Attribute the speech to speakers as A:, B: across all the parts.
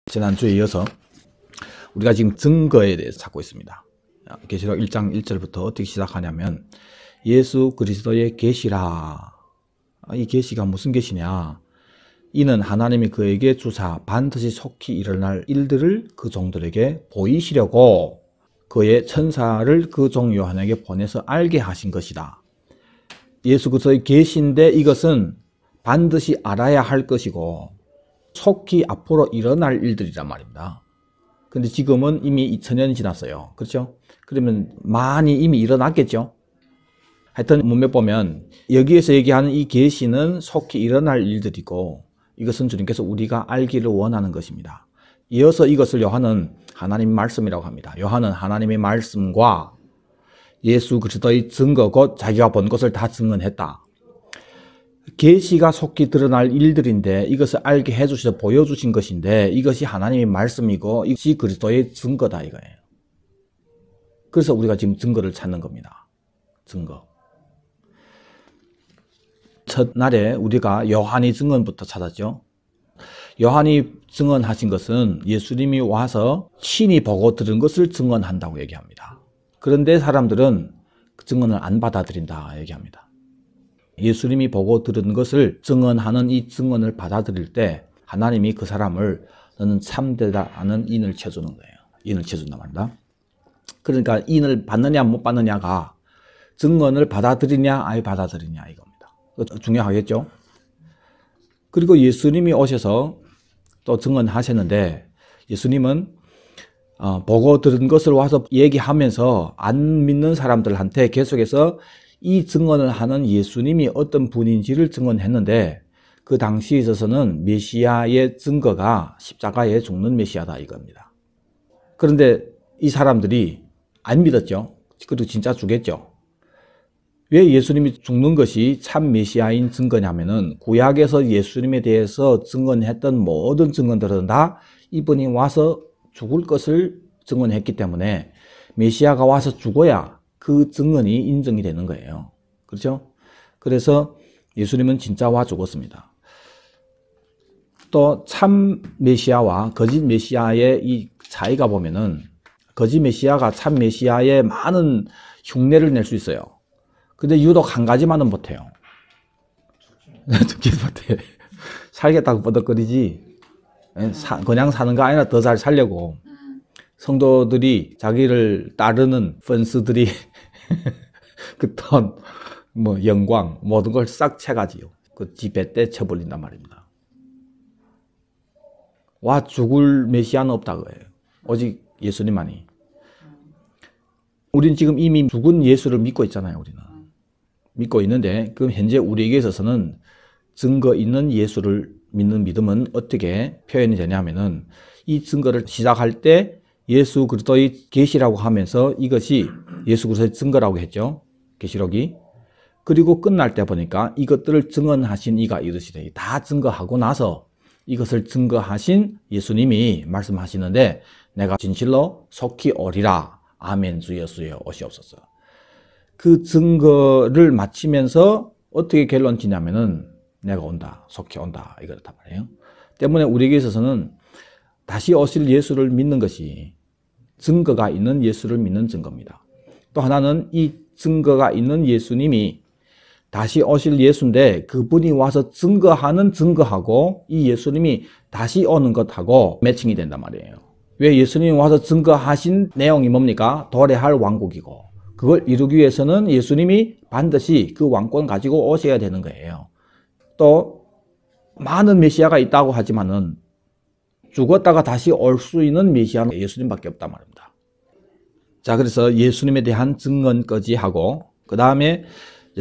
A: 지난주에 이어서 우리가 지금 증거에 대해서 찾고 있습니다. 계시록 1장 1절부터 어떻게 시작하냐면 예수 그리스도의 계시라. 이 계시가 무슨 계시냐? 이는 하나님이 그에게 주사 반드시 속히 일어날 일들을 그 종들에게 보이시려고 그의 천사를 그 종 요한에게 보내서 알게 하신 것이다. 예수 그리스도의 계시인데 이것은 반드시 알아야 할 것이고 속히 앞으로 일어날 일들이란 말입니다. 근데 지금은 이미 2000년이 지났어요. 그렇죠? 그러면 많이 이미 일어났겠죠? 하여튼 문맥 보면 여기에서 얘기하는 이 계시는 속히 일어날 일들이고 이것은 주님께서 우리가 알기를 원하는 것입니다. 이어서 이것을 요한은 하나님의 말씀이라고 합니다. 요한은 하나님의 말씀과 예수 그리스도의 증거 곧 자기가 본 것을 다 증언했다. 계시가 속히 드러날 일들인데 이것을 알게 해주셔서 보여주신 것인데 이것이 하나님의 말씀이고 이것이 그리스도의 증거다 이거예요. 그래서 우리가 지금 증거를 찾는 겁니다. 증거. 첫날에 우리가 요한의 증언부터 찾았죠. 요한이 증언하신 것은 예수님이 와서 친히 보고 들은 것을 증언한다고 얘기합니다. 그런데 사람들은 그 증언을 안 받아들인다 얘기합니다. 예수님이 보고 들은 것을 증언하는 이 증언을 받아들일 때 하나님이 그 사람을 너는 참되다는 인을 쳐주는 거예요. 인을 쳐준단 말이다. 그러니까 인을 받느냐 못 받느냐가 증언을 받아들이냐 아예 받아들이냐 이겁니다. 중요하겠죠. 그리고 예수님이 오셔서 또 증언하셨는데 예수님은 보고 들은 것을 와서 얘기하면서 안 믿는 사람들한테 계속해서 이 증언을 하는 예수님이 어떤 분인지를 증언했는데 그 당시에 있어서는 메시아의 증거가 십자가에 죽는 메시아다 이겁니다. 그런데 이 사람들이 안 믿었죠. 그리고 진짜 죽겠죠. 왜 예수님이 죽는 것이 참 메시아인 증거냐면은 구약에서 예수님에 대해서 증언했던 모든 증언들은 다 이분이 와서 죽을 것을 증언했기 때문에 메시아가 와서 죽어야 그 증언이 인정이 되는 거예요. 그렇죠? 그래서 예수님은 진짜 와 죽었습니다. 또 참 메시아와 거짓 메시아의 이 차이가 보면은 거짓 메시아가 참 메시아에 많은 흉내를 낼 수 있어요. 근데 유독 한 가지만은 못해요. 죽지도 못해. 살겠다고 뻗덕거리지. 그냥 사는 거 아니라 더 잘 살려고. 성도들이 자기를 따르는 펀스들이 그 돈, 뭐 영광 모든 걸 싹 채가지요. 그 지배 때 쳐버린단 말입니다. 와 죽을 메시아는 없다 그래요. 오직 예수님만이. 우린 지금 이미 죽은 예수를 믿고 있잖아요. 우리는 믿고 있는데 그럼 현재 우리에게 있어서는 증거 있는 예수를 믿는 믿음은 어떻게 표현이 되냐면은 이 증거를 시작할 때 예수 그리스도의 계시라고 하면서 이것이 예수 그리스도의 증거라고 했죠. 계시록이. 그리고 끝날 때 보니까 이것들을 증언하신 이가 이르시되 다 증거하고 나서 이것을 증거하신 예수님이 말씀하시는데 내가 진실로 속히 오리라. 아멘 주 예수여 오시옵소서. 그 증거를 마치면서 어떻게 결론 지냐면은 내가 온다. 속히 온다. 이거였단 말이에요. 때문에 우리에게 있어서는 다시 오실 예수를 믿는 것이 증거가 있는 예수를 믿는 증거입니다. 또 하나는 이 증거가 있는 예수님이 다시 오실 예수인데 그분이 와서 증거하는 증거하고 이 예수님이 다시 오는 것하고 매칭이 된단 말이에요. 왜 예수님이 와서 증거하신 내용이 뭡니까? 도래할 왕국이고 그걸 이루기 위해서는 예수님이 반드시 그 왕권 가지고 오셔야 되는 거예요. 또 많은 메시아가 있다고 하지만은 죽었다가 다시 올 수 있는 메시아는 예수님밖에 없단 말입니다. 자, 그래서 예수님에 대한 증언까지 하고 그 다음에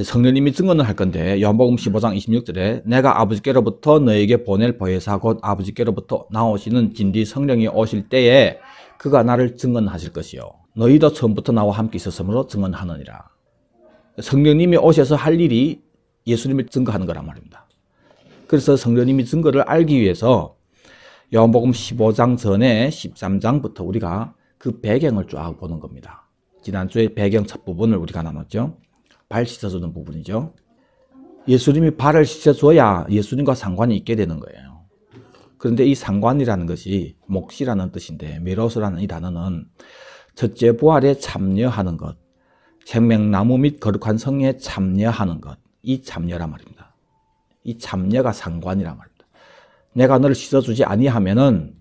A: 성령님이 증언을 할 건데 요한복음 15장 26절에 내가 아버지께로부터 너에게 보낼 보혜사 곧 아버지께로부터 나오시는 진리 성령이 오실 때에 그가 나를 증언하실 것이요 너희도 처음부터 나와 함께 있었으므로 증언하느니라. 성령님이 오셔서 할 일이 예수님을 증거하는 거란 말입니다. 그래서 성령님이 증거를 알기 위해서 요한복음 15장 전에 13장부터 우리가 그 배경을 쫙 보는 겁니다. 지난주에 배경 첫 부분을 우리가 나눴죠. 발 씻어주는 부분이죠. 예수님이 발을 씻어줘야 예수님과 상관이 있게 되는 거예요. 그런데 이 상관이라는 것이 몫이라는 뜻인데 메로스라는 이 단어는 첫째 부활에 참여하는 것, 생명나무 및 거룩한 성에 참여하는 것, 이 참여란 말입니다. 이 참여가 상관이란 말입니다. 내가 너를 씻어주지 아니하면은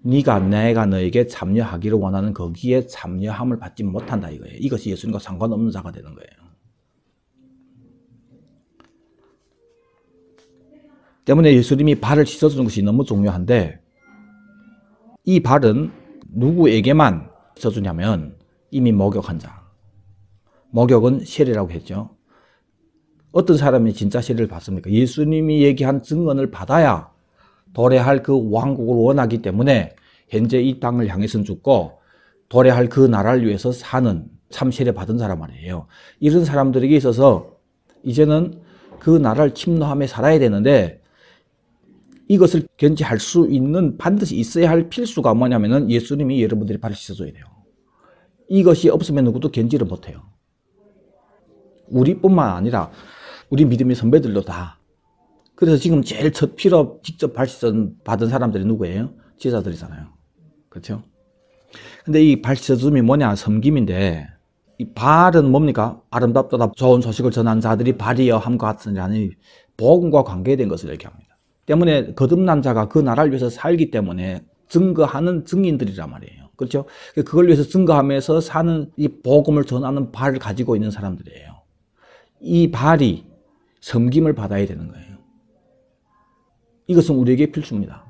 A: 네가 내가 너에게 참여하기를 원하는 거기에 참여함을 받지 못한다 이거예요. 이것이 예수님과 상관없는 자가 되는 거예요. 때문에 예수님이 발을 씻어주는 것이 너무 중요한데 이 발은 누구에게만 씻어주냐면 이미 목욕한 자. 목욕은 세례라고 했죠. 어떤 사람이 진짜 세례를 받습니까? 예수님이 얘기한 증언을 받아야 도래할 그 왕국을 원하기 때문에 현재 이 땅을 향해서는 죽고 도래할 그 나라를 위해서 사는 참 세례 받은 사람 말이에요. 이런 사람들에게 있어서 이제는 그 나라를 침노하며 살아야 되는데 이것을 견지할 수 있는 반드시 있어야 할 필수가 뭐냐면은 예수님이 여러분들이 발을 씻어줘야 돼요. 이것이 없으면 누구도 견지를 못해요. 우리뿐만 아니라 우리 믿음의 선배들도 다. 그래서 지금 제일 첫 피로 직접 발 씻어 받은 사람들이 누구예요? 제자들이잖아요. 그렇죠? 근데 이 발 씻어줌이 뭐냐? 섬김인데 이 발은 뭡니까? 아름답다 좋은 소식을 전한 자들이 발이여 함과 같은 아니 복음과 관계된 것을 얘기합니다. 때문에 거듭난 자가 그 나라를 위해서 살기 때문에 증거하는 증인들이란 말이에요. 그렇죠? 그걸 위해서 증거하면서 사는 이 복음을 전하는 발을 가지고 있는 사람들이에요. 이 발이 섬김을 받아야 되는 거예요. 이것은 우리에게 필수입니다.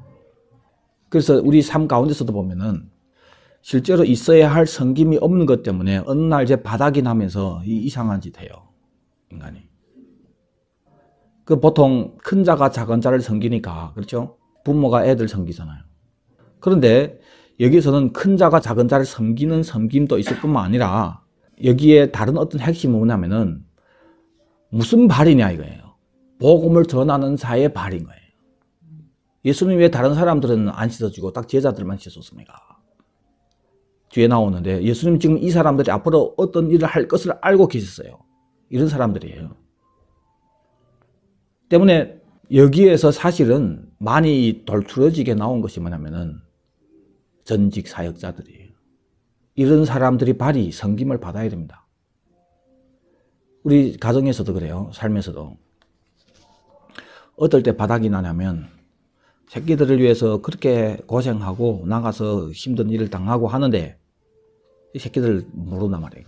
A: 그래서 우리 삶 가운데서도 보면은 실제로 있어야 할 섬김이 없는 것 때문에 어느 날 이제 바닥이 나면서 이상한 짓 해요. 인간이. 그 보통 큰 자가 작은 자를 섬기니까 그렇죠? 부모가 애들 섬기잖아요. 그런데 여기서는 큰 자가 작은 자를 섬기는 섬김도 있을 뿐만 아니라 여기에 다른 어떤 핵심이 뭐냐면은 무슨 발이냐 이거예요. 복음을 전하는 자의 발인 거예요. 예수님 왜 다른 사람들은 안 씻어주고 딱 제자들만 씻어줬습니까? 뒤에 나오는데 예수님 지금 이 사람들이 앞으로 어떤 일을 할 것을 알고 계셨어요. 이런 사람들이에요. 때문에 여기에서 사실은 많이 돌투러지게 나온 것이 뭐냐면은 전직 사역자들이에요. 이런 사람들이 발이 섬김을 받아야 됩니다. 우리 가정에서도 그래요. 삶에서도. 어떨 때 바닥이 나냐면 새끼들을 위해서 그렇게 고생하고 나가서 힘든 일을 당하고 하는데 이 새끼들 모르나 말이에요.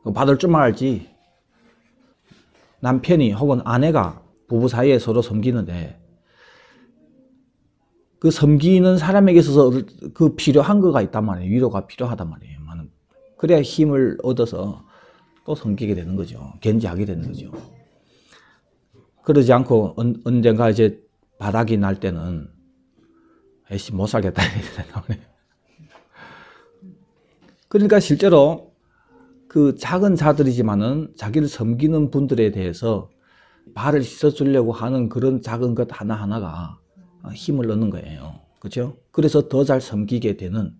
A: 이걸 받을 줄만 알지. 남편이 혹은 아내가 부부 사이에 서로 섬기는데 그 섬기는 사람에게 있어서 그 필요한 거가 있단 말이에요. 위로가 필요하단 말이에요. 그래야 힘을 얻어서 또 섬기게 되는 거죠. 견지하게 되는 거죠. 그러지 않고 언젠가 이제 바닥이 날 때는 에이씨 못 살겠다 그러니까 실제로 그 작은 자들이지만은 자기를 섬기는 분들에 대해서 발을 씻어주려고 하는 그런 작은 것 하나하나가 힘을 얻는 거예요. 그렇죠? 그래서 더 잘 섬기게 되는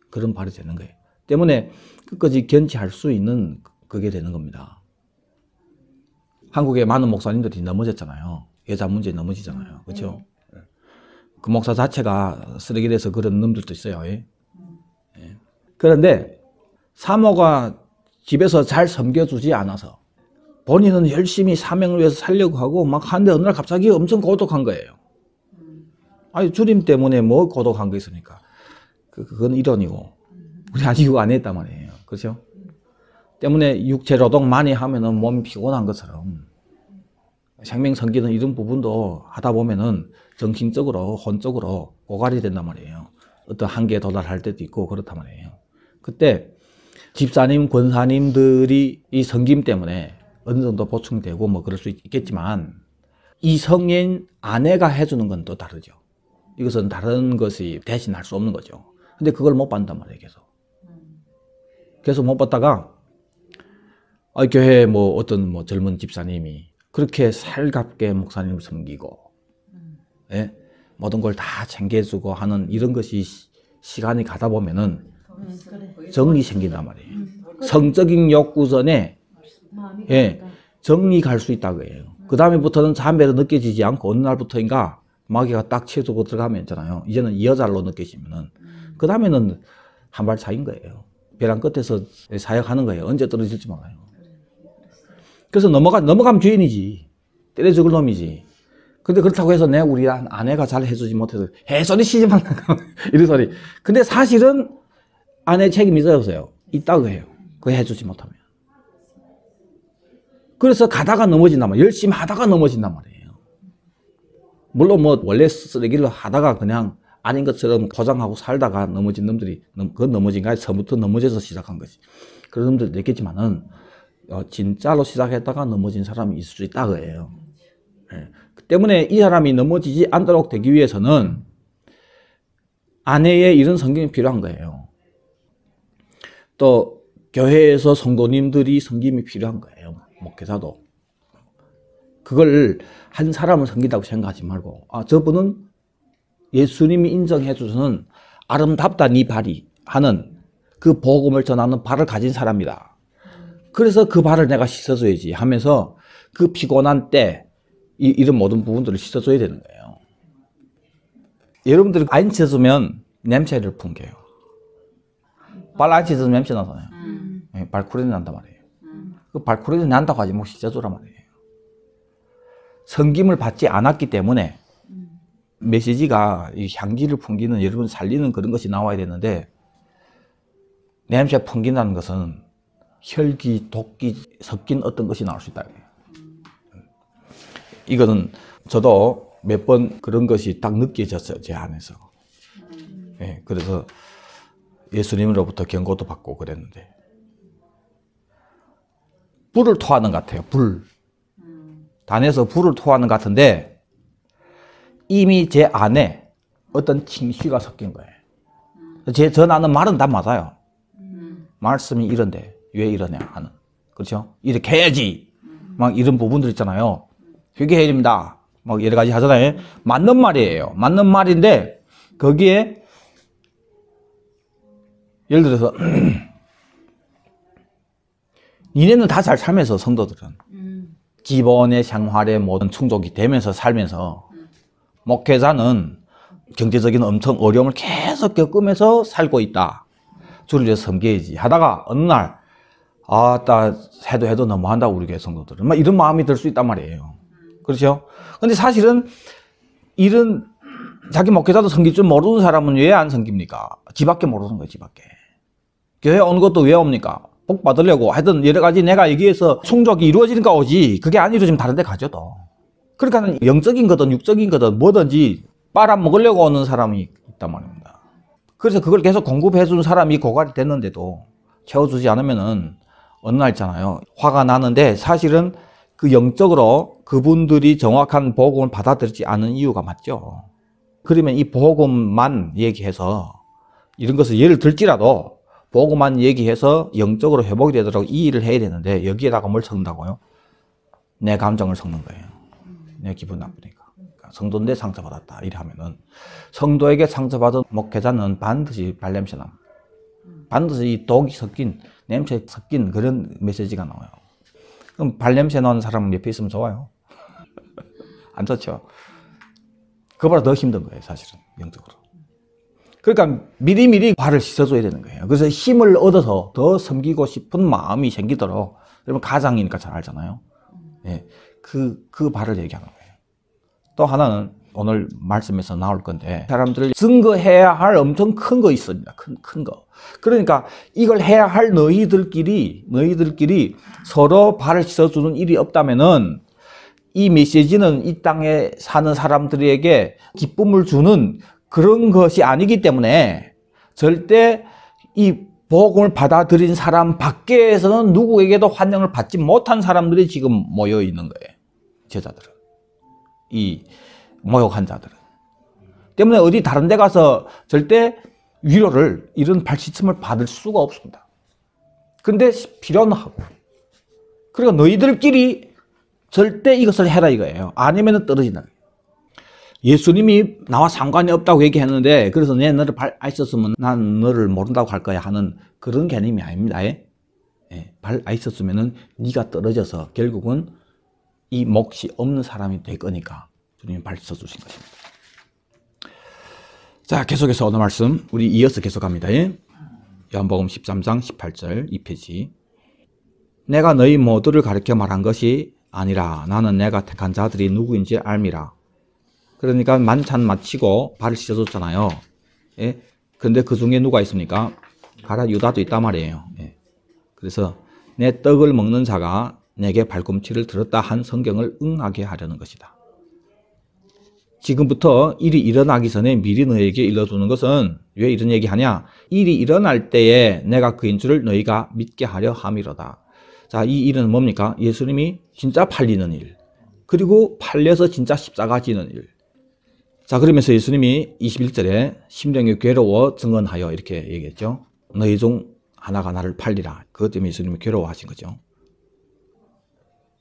A: 그런 발이 되는 거예요. 때문에 끝까지 견지할 수 있는 그게 되는 겁니다. 한국에 많은 목사님들이 넘어졌잖아요. 여자 문제에 넘어지잖아요. 그렇죠? 그 목사 자체가 쓰레기 돼서 그런 놈들도 있어요. 예? 그런데 사모가 집에서 잘 섬겨주지 않아서 본인은 열심히 사명을 위해서 살려고 하고 막 하는데 어느 날 갑자기 엄청 고독한 거예요. 아니 주님 때문에 뭐 고독한 거 있습니까? 그건 이론이고 우리 아직 이거 안 했단 말이에요. 그렇죠? 때문에 육체 노동 많이 하면은 몸이 피곤한 것처럼 생명 섬기는 이런 부분도 하다 보면은 정신적으로 혼적으로 고갈이 된단 말이에요. 어떤 한계에 도달할 때도 있고 그렇단 말이에요. 그때 집사님, 권사님들이 이 섬김 때문에 어느 정도 보충되고 뭐 그럴 수 있겠지만 이 성인 아내가 해주는 건 또 다르죠. 이것은 다른 것이 대신할 수 없는 거죠. 근데 그걸 못 받는단 말이에요. 계속 못 받다가 교회에 뭐 어떤 뭐 젊은 집사님이 그렇게 살갑게 목사님을 섬기고 예? 모든 걸 다 챙겨주고 하는 이런 것이 시간이 가다 보면은 정이 생긴단 말이에요. 성적인 욕구 전에 정이 갈 수 있다고 해요. 그 다음에부터는 담배로 느껴지지 않고 어느 날부터인가 마귀가 딱 치어주고 들어가면 있잖아요. 이제는 이 여자로 느껴지면은 그 다음에는 한 발 차인 거예요. 벼랑 끝에서 사역하는 거예요. 언제 떨어질지 몰라요. 그래서 넘어가면 죄인이지. 때려 죽을 놈이지. 근데 그렇다고 해서 우리 아내가 잘 해주지 못해서 해소리 시집만 이런 소리. 근데 사실은 아내 책임이 있어요. 있다고 해요. 그거 해주지 못하면. 그래서 가다가 넘어진단 말이에요. 열심히 하다가 넘어진단 말이에요. 물론 뭐 원래 쓰레기를 하다가 그냥 아닌 것처럼 포장하고 살다가 넘어진 놈들이, 그건 넘어진 게 아니라 처음부터 넘어져서 시작한 거지. 그런 놈들도 있겠지만은 진짜로 시작했다가 넘어진 사람이 있을 수 있다고 해요. 예. 그 때문에 이 사람이 넘어지지 않도록 되기 위해서는 아내의 이런 성경이 필요한 거예요. 또 교회에서 성도님들이 섬김이 필요한 거예요. 목회자도. 그걸 한 사람을 섬긴다고 생각하지 말고, 저분은 예수님이 인정해 주서는 아름답다 네 발이 하는 그 복음을 전하는 발을 가진 사람이다. 그래서 그 발을 내가 씻어줘야지 하면서 그 피곤한 때 이런 모든 부분들을 씻어줘야 되는 거예요. 여러분들이 안 씻어주면 냄새를 풍겨요. 발 안 씻어주면 냄새 나잖아요. 발코레이 난단 말이에요. 그 발코레이 난다고 하지 뭐 씻어주란 말이에요. 섬김을 받지 않았기 때문에 메시지가 이 향기를 풍기는, 여러분 살리는 그런 것이 나와야 되는데, 냄새 풍긴다는 것은 혈기, 독기 섞인 어떤 것이 나올 수 있다. 이거는 저도 몇 번 그런 것이 딱 느껴졌어요, 제 안에서. 예, 그래서 예수님으로부터 경고도 받고 그랬는데, 불을 토하는 것 같아요. 단에서 불을 토하는 것 같은데 이미 제 안에 어떤 칭시가 섞인 거예요. 저 나는 말은 다 맞아요. 말씀이 이런데 왜 이러냐 하는, 그렇죠? 이렇게 해야지 막 이런 부분들 있잖아요. 회개해야 됩니다 막 여러 가지 하잖아요. 맞는 말이에요. 맞는 말인데 거기에 예를 들어서 니네는 다 잘 살면서, 성도들은 기본의 생활에 모든 충족이 되면서 살면서, 목회자는 경제적인 엄청 어려움을 계속 겪으면서 살고 있다. 주를 위해서 섬겨야지 하다가 어느 날 해도 너무한다 우리 교회 성도들은, 막 이런 마음이 들 수 있단 말이에요. 그렇죠? 근데 사실은 이런 자기 목회자도 섬길 줄 모르는 사람은 왜 안 섬깁니까? 지밖에 모르는 거예요. 지밖에. 교회 오는 것도 왜 옵니까? 복 받으려고 하여튼 여러 가지 내가 여기에서 충족이 이루어지니까 오지, 그게 안 이루어지면 다른 데 가죠 또. 그러니까 영적인 거든 육적인 거든 뭐든지 빨아먹으려고 오는 사람이 있단 말입니다. 그래서 그걸 계속 공급해 준 사람이 고갈이 됐는데도 채워주지 않으면은 어느 날 있잖아요. 화가 나는데 사실은 그 영적으로 그분들이 정확한 복음을 받아들이지 않은 이유가 맞죠. 그러면 이 복음만 얘기해서 이런 것을 예를 들지라도 복음만 얘기해서 영적으로 회복이 되도록 이 일을 해야 되는데 여기에다가 뭘 섞는다고요? 내 감정을 섞는 거예요. 내 기분 나쁘니까. 그러니까 성도인데 상처받았다 이래 하면은, 성도에게 상처받은 목회자는 반드시 발냄새 납니다. 반드시 이 독이 섞인, 냄새 섞인 그런 메시지가 나와요. 그럼 발냄새 나는 사람은 옆에 있으면 좋아요? 안 좋죠. 그보다 더 힘든 거예요, 사실은 영적으로. 그러니까 미리미리 발을 씻어줘야 되는 거예요. 그래서 힘을 얻어서 더 섬기고 싶은 마음이 생기도록, 여러분 가장이니까 잘 알잖아요. 예, 그 발을 얘기하는 거예요. 또 하나는 오늘 말씀에서 나올 건데, 사람들을 증거해야 할 엄청 큰 거 있습니다. 큰 거. 그러니까 이걸 해야 할 너희들끼리 서로 발을 씻어주는 일이 없다면은 이 메시지는 이 땅에 사는 사람들에게 기쁨을 주는 그런 것이 아니기 때문에 절대 이 복음을 받아들인 사람 밖에서는 누구에게도 환영을 받지 못한 사람들이 지금 모여 있는 거예요. 제자들은. 이 모욕한 자들은. 때문에 어디 다른 데 가서 절대 위로를, 이런 발시침을 받을 수가 없습니다. 그런데 필요는 하고. 그리고 너희들끼리 절대 이것을 해라 이거예요. 아니면 떨어진다. 예수님이 나와 상관이 없다고 얘기했는데, 그래서 내 너를 발 안 씻었으면 난 너를 모른다고 할 거야 하는 그런 개념이 아닙니다. 발 안 씻었으면은 네가 떨어져서 결국은 이 몫이 없는 사람이 될 거니까 주님이 발 씻어 주신 것입니다. 자, 계속해서 오늘 말씀 우리 이어서 계속합니다. 요한복음 13장 18절 2페이지. 내가 너희 모두를 가르쳐 말한 것이 아니라 나는 내가 택한 자들이 누구인지 알미라. 그러니까 만찬 마치고 발을 씻어줬잖아요. 예? 근데 그 중에 누가 있습니까? 가룟 유다도 있단 말이에요. 예. 그래서 내 떡을 먹는 자가 내게 발꿈치를 들었다 한 성경을 응하게 하려는 것이다. 지금부터 일이 일어나기 전에 미리 너에게 일러두는 것은 왜 이런 얘기하냐? 일이 일어날 때에 내가 그인 줄을 너희가 믿게 하려 함이로다. 자, 이 일은 뭡니까? 예수님이 진짜 팔리는 일, 그리고 팔려서 진짜 십자가 지는 일. 자, 그러면서 예수님이 21절에 심령이 괴로워 증언하여 이렇게 얘기했죠. 너희 중 하나가 나를 팔리라. 그것 때문에 예수님이 괴로워하신 거죠.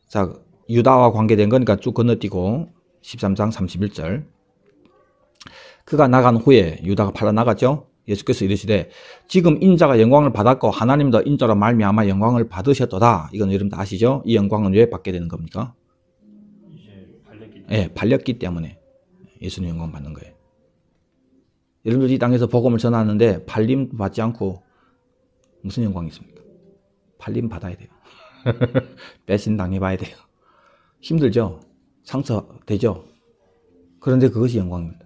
A: 자, 유다와 관계된 거니까 쭉 건너뛰고 13장 31절. 그가 나간 후에 유다가 팔아 나갔죠. 예수께서 이르시되 지금 인자가 영광을 받았고 하나님도 인자로 말미암아 영광을 받으셨도다. 이건 여러분 다 아시죠? 이 영광은 왜 받게 되는 겁니까?
B: 이제 팔렸기 때문에.
A: 네, 팔렸기 때문에 예수님 영광 받는 거예요. 여러분들 이 땅에서 복음을 전하는데 팔림 받지 않고 무슨 영광이 있습니까? 팔림 받아야 돼요. 배신 당해봐야 돼요. 힘들죠? 상처되죠? 그런데 그것이 영광입니다.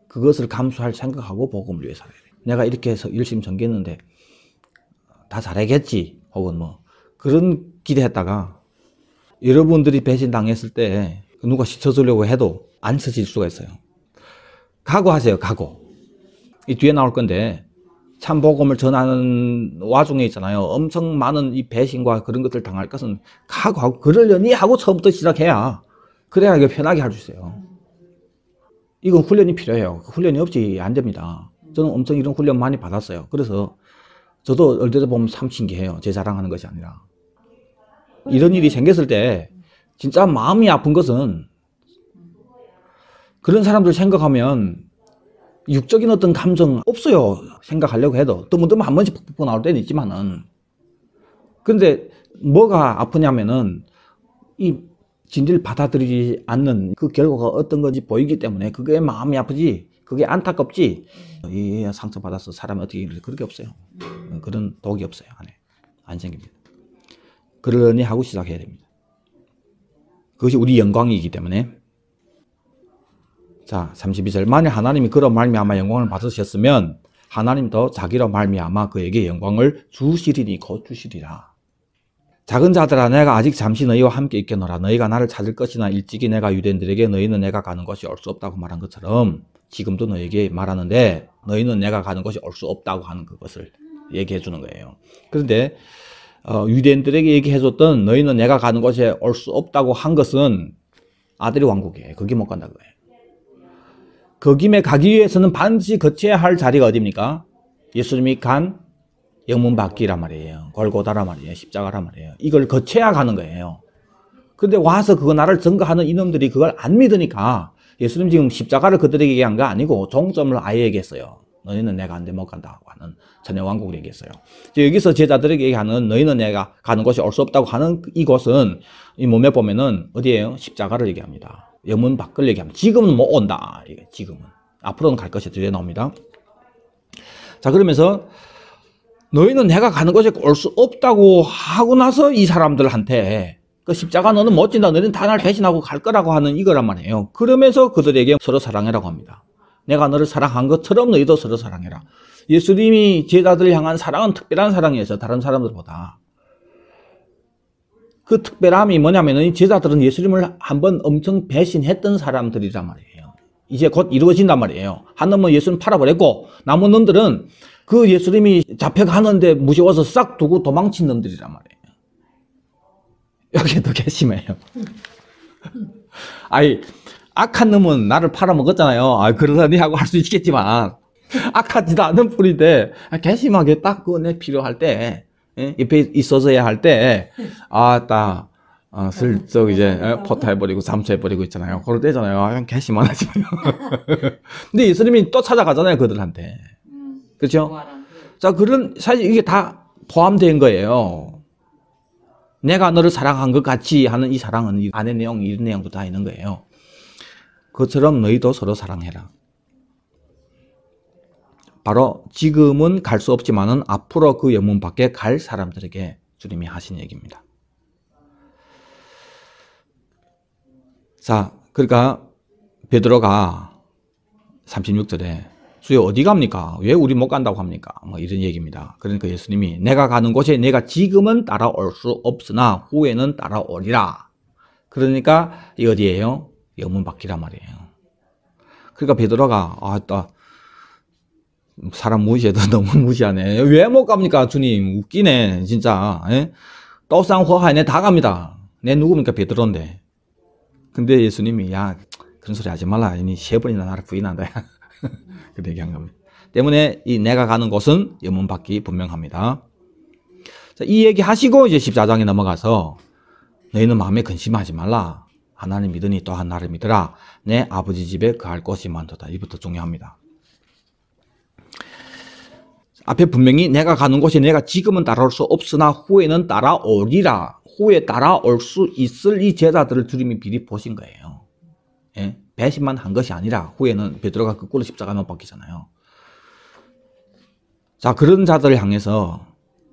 A: 그것을 감수할 생각하고 복음을 위해 살아야 돼요. 내가 이렇게 해서 열심히 전개했는데 다 잘하겠지 혹은 뭐 그런 기대했다가 여러분들이 배신 당했을 때 누가 씻어주려고 해도 안 씻어질 수가 있어요. 각오하세요. 각오. 이 뒤에 나올 건데 참 복음을 전하는 와중에 있잖아요. 엄청 많은 이 배신과 그런 것들 당할 것은 각오하고 그러려니 하고 처음부터 시작해야 그래야 이게 편하게 할 수 있어요. 이건 훈련이 필요해요. 훈련이 없이 안 됩니다. 저는 엄청 이런 훈련 많이 받았어요. 그래서 저도 얼핏 보면 참 신기해요. 제 자랑하는 것이 아니라. 이런 일이 생겼을 때 진짜 마음이 아픈 것은 그런 사람들 생각하면 육적인 어떤 감정 없어요. 생각하려고 해도. 뜨문뜨문 한 번씩 푹푹 나올 때는 있지만은. 근데 뭐가 아프냐면은 이 진리를 받아들이지 않는 그 결과가 어떤 건지 보이기 때문에 그게 마음이 아프지, 그게 안타깝지. 이 상처받아서 사람이 어떻게 이래. 그런 게 없어요. 그런 독이 없어요. 안에 안 생깁니다. 그러니 하고 시작해야 됩니다. 그것이 우리 영광이기 때문에. 자, 32절. 만일 하나님이 그로 말미암아 영광을 받으셨으면 하나님도 자기로 말미암아 그에게 영광을 주시리니 곧 주시리라. 작은 자들아, 내가 아직 잠시 너희와 함께 있겠노라. 너희가 나를 찾을 것이나 일찍이 내가 유대인들에게 너희는 내가 가는 곳이 올 수 없다고 말한 것처럼 지금도 너희에게 말하는데 너희는 내가 가는 곳이 올 수 없다고 하는 그것을 얘기해 주는 거예요. 그런데 유대인들에게 얘기해줬던 너희는 내가 가는 곳에 올 수 없다고 한 것은 아들이 왕국이에요. 거기 못 간다는 거예요. 거김에 가기 위해서는 반드시 거쳐야 할 자리가 어디입니까? 예수님이 간 영문받기란 말이에요. 골고다란 말이에요. 십자가란 말이에요. 이걸 거쳐야 가는 거예요. 근데 와서 그거 나를 증거하는 이놈들이 그걸 안 믿으니까 예수님 지금 십자가를 그들에게 얘기한 거 아니고 종점을 아예 얘기했어요. 너희는 내가 안 돼 못 간다고 하는 전혀 왕국을 얘기했어요. 여기서 제자들에게 얘기하는 너희는 내가 가는 곳이 올 수 없다고 하는 이곳은 이 몸에 보면은 어디예요? 십자가를 얘기합니다. 영문 밖을 얘기합니다. 지금은 못 온다. 지금은. 앞으로는 갈 것이 뒤에 나옵니다. 자, 그러면서 너희는 내가 가는 곳에 올 수 없다고 하고 나서 이 사람들한테 그 십자가 너는 못 진다. 너희는 다 날 배신하고 갈 거라고 하는 이거란 말이에요. 그러면서 그들에게 서로 사랑해라고 합니다. 내가 너를 사랑한 것처럼 너희도 서로 사랑해라. 예수님이 제자들을 향한 사랑은 특별한 사랑이었어요. 다른 사람들보다. 그 특별함이 뭐냐면은 이 제자들은 예수님을 한번 엄청 배신했던 사람들이란 말이에요. 이제 곧 이루어진단 말이에요. 한 놈은 예수님 팔아버렸고 남은 놈들은 그 예수님이 잡혀가는데 무서워서 싹 두고 도망친 놈들이란 말이에요. 여기 더 괘씸해요. 아이, 악한 놈은 나를 팔아먹었잖아요. 아, 그러더니 하고 할 수 있겠지만 악하지도 않은 풀인데 괘씸하게 딱 그거 내 필요할 때 옆에 있어서야 할 때 딱 슬쩍 이제 포탈해버리고 잠수해버리고 있잖아요. 그럴 때잖아요. 괘씸만 하지 마요. 근데 예수님이 또 찾아가잖아요. 그들한테. 그렇죠? 자, 그런 사실 이게 다 포함된 거예요. 내가 너를 사랑한 것 같이 하는 이 사랑은 이 안의 내용, 이런 내용도 다 있는 거예요. 그것처럼 너희도 서로 사랑해라. 바로 지금은 갈 수 없지만은 앞으로 그 영문 밖에 갈 사람들에게 주님이 하신 얘기입니다. 자, 그러니까 베드로가 36절에 주여 어디 갑니까? 왜 우리 못 간다고 합니까? 뭐 이런 얘기입니다. 그러니까 예수님이 내가 가는 곳에 내가 지금은 따라올 수 없으나 후에는 따라오리라. 그러니까 이 어디예요? 영문 밖이란 말이에요. 그러니까 베드로가 사람 무시해도 너무 무시하네. 왜 못 갑니까? 주님 웃기네 진짜. 또쌍화하에 내 다 갑니다. 내 누굽니까? 베드로인데. 근데 예수님이 야 그런 소리 하지 말라. 이미 3번이나 나를 부인한다. 그렇게 얘기한 겁니다. 때문에 이 내가 가는 곳은 영문 밖이 분명합니다. 자, 이 얘기 하시고 이제 14장에 넘어가서 너희는 마음에 근심하지 말라. 하나님 믿으니 또한 나를 믿으라. 내 아버지 집에 거할 곳이 많도다. 이부터 중요합니다. 앞에 분명히 내가 가는 곳이 내가 지금은 따라올 수 없으나 후에는 따라오리라. 후에 따라올 수 있을 이 제자들을 주님이 미리 보신 거예요. 예? 배신만 한 것이 아니라 후에는 베드로가 거꾸로 십자가에 못 박히잖아요. 자, 그런 자들을 향해서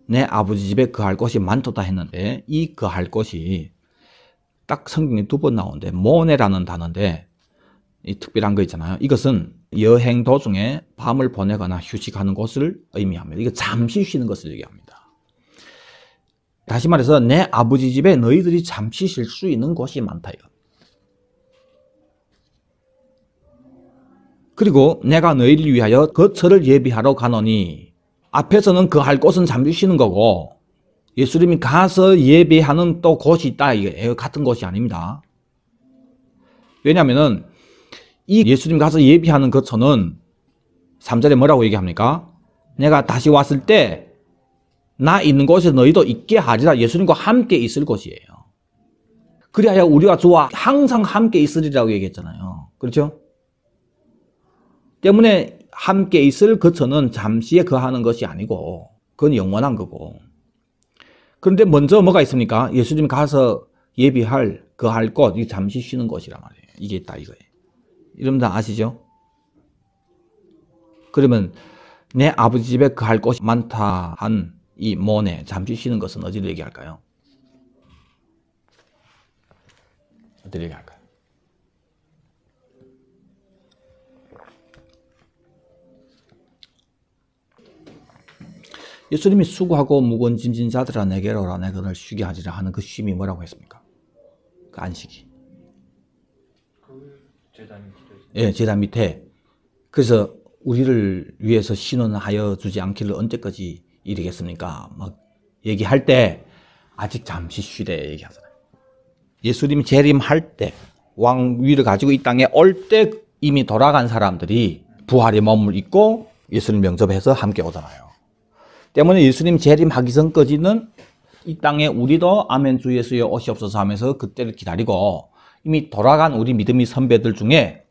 A: 내 아버지 집에 거할 곳이 많도다 했는데 이 거할 곳이 딱 성경에 2번 나오는데 모네라는 단어인데 이 특별한 거 있잖아요. 이것은 여행 도중에 밤을 보내거나 휴식하는 곳을 의미합니다. 이거 잠시 쉬는 것을 얘기합니다. 다시 말해서 내 아버지 집에 너희들이 잠시 쉴 수 있는 곳이 많다 이거. 그리고 내가 너희를 위하여 거처를 예비하러 가노니 앞에서는 거할 곳은 잠시 쉬는 거고 예수님이 가서 예배하는 또 곳이 있다 이게 같은 곳이 아닙니다. 왜냐하면은 이 예수님 가서 예비하는 거처는 3절에 뭐라고 얘기합니까? 내가 다시 왔을 때 나 있는 곳에 너희도 있게 하리라. 예수님과 함께 있을 곳이에요. 그리하여 우리와 주와 항상 함께 있으리라고 얘기했잖아요. 그렇죠? 때문에 함께 있을 거처는 잠시에 거하는 것이 아니고 그건 영원한 거고. 그런데 먼저 뭐가 있습니까? 예수님이 가서 예비할 거할 곳, 이게 잠시 쉬는 곳이란 말이에요. 이게 있다 이거예요. 여러분 다 아시죠? 그러면 내 아버지 집에 거할 곳이 많다 한 이 모네 잠시 쉬는 것은 어디를 얘기할까요? 어디를 얘기할까요? 예수님이 수고하고 무거운 짐진 자들아 내게로 오라 내가 너를 쉬게 하리라 하는 그 쉼이 뭐라고 했습니까? 그 안식이.
B: 그 제단 밑에.
A: 예, 제단 밑에. 그래서 우리를 위해서 신원하여 주지 않기를 언제까지 이르겠습니까? 막 얘기할 때 아직 잠시 쉬래 얘기하잖아요. 예수님이 재림할 때 왕위를 가지고 이 땅에 올 때 이미 돌아간 사람들이 부활의 몸을 입고 예수님 영접해서 함께 오잖아요. 때문에 예수님 재림하기 전까지는 이 땅에 우리도 아멘 주 예수여 오시옵소서 하면서 그때를 기다리고 이미 돌아간 우리 믿음의 선배들 중에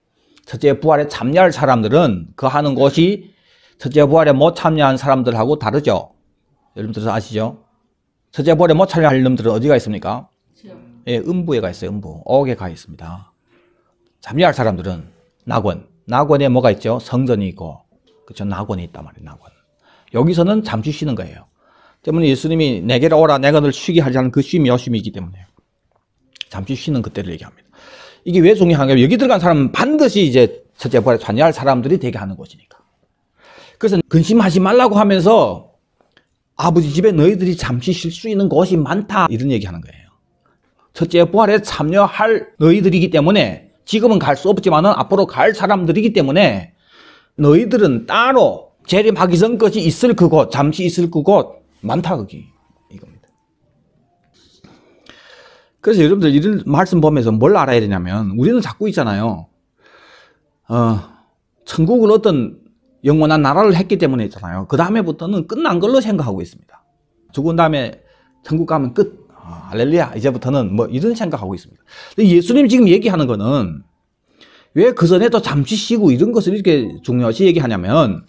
A: 첫째 부활에 참여할 사람들은 그 하는 곳이 첫째 부활에 못 참여한 사람들하고 다르죠. 여러분들 아시죠? 첫째 부활에 못 참여할 놈들은 어디가 있습니까? 예, 음부에 가 있어요. 음부. 옥에 가 있습니다. 참여할 사람들은 낙원. 낙원에 뭐가 있죠? 성전이 있고 그렇죠? 낙원이 있단 말이에요. 낙원. 여기서는 잠시 쉬는 거예요. 때문에 예수님이 내게로 오라 내가 너를 쉬게 하자는 그 쉼이 여쉼이기 때문에 잠시 쉬는 그때를 얘기합니다. 이게 왜 중요한가요? 여기 들어간 사람은 반드시 이제 첫째 부활에 참여할 사람들이 되게 하는 것이니까. 그래서 근심하지 말라고 하면서 아버지 집에 너희들이 잠시 쉴 수 있는 곳이 많다 이런 얘기하는 거예요. 첫째 부활에 참여할 너희들이기 때문에 지금은 갈 수 없지만 앞으로 갈 사람들이기 때문에 너희들은 따로 재림하기 전까지 있을 그곳, 잠시 있을 그곳 많다 거기 이겁니다. 그래서 여러분들 이런 말씀 보면서 뭘 알아야 되냐면 우리는 자꾸 있잖아요. 천국은 어떤 영원한 나라를 했기 때문에 있잖아요. 그 다음에부터는 끝난 걸로 생각하고 있습니다. 죽은 다음에 천국 가면 끝. 할렐루야. 이제부터는 뭐 이런 생각하고 있습니다. 근데 예수님 지금 얘기하는 거는 왜 그 전에도 잠시 쉬고 이런 것을 이렇게 중요시 얘기하냐면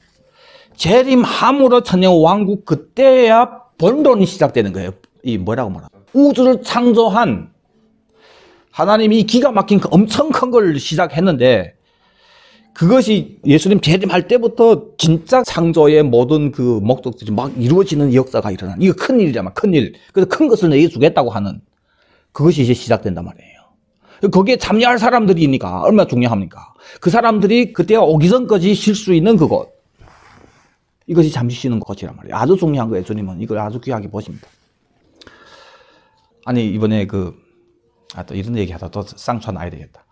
A: 재림함으로 천년 왕국 그때야 본론이 시작되는 거예요. 이 뭐라고 말하나? 우주를 창조한 하나님이 기가 막힌 엄청 큰 걸 시작했는데 그것이 예수님 재림할 때부터 진짜 창조의 모든 그 목적들이 막 이루어지는 역사가 일어나는, 이거 큰 일이잖아, 큰 일. 그래서 큰 것을 너에게 주겠다고 하는 그것이 이제 시작된단 말이에요. 거기에 참여할 사람들이니까 얼마나 중요합니까? 그 사람들이 그때가 오기 전까지 쉴 수 있는 그것. 이것이 잠시 쉬는 것이란 말이에요. 아주 중요한 거예요. 주님은 이걸 아주 귀하게 보십니다. 아니 이번에 또 이런 얘기 하다 또 쌍쳐 놔야 되겠다.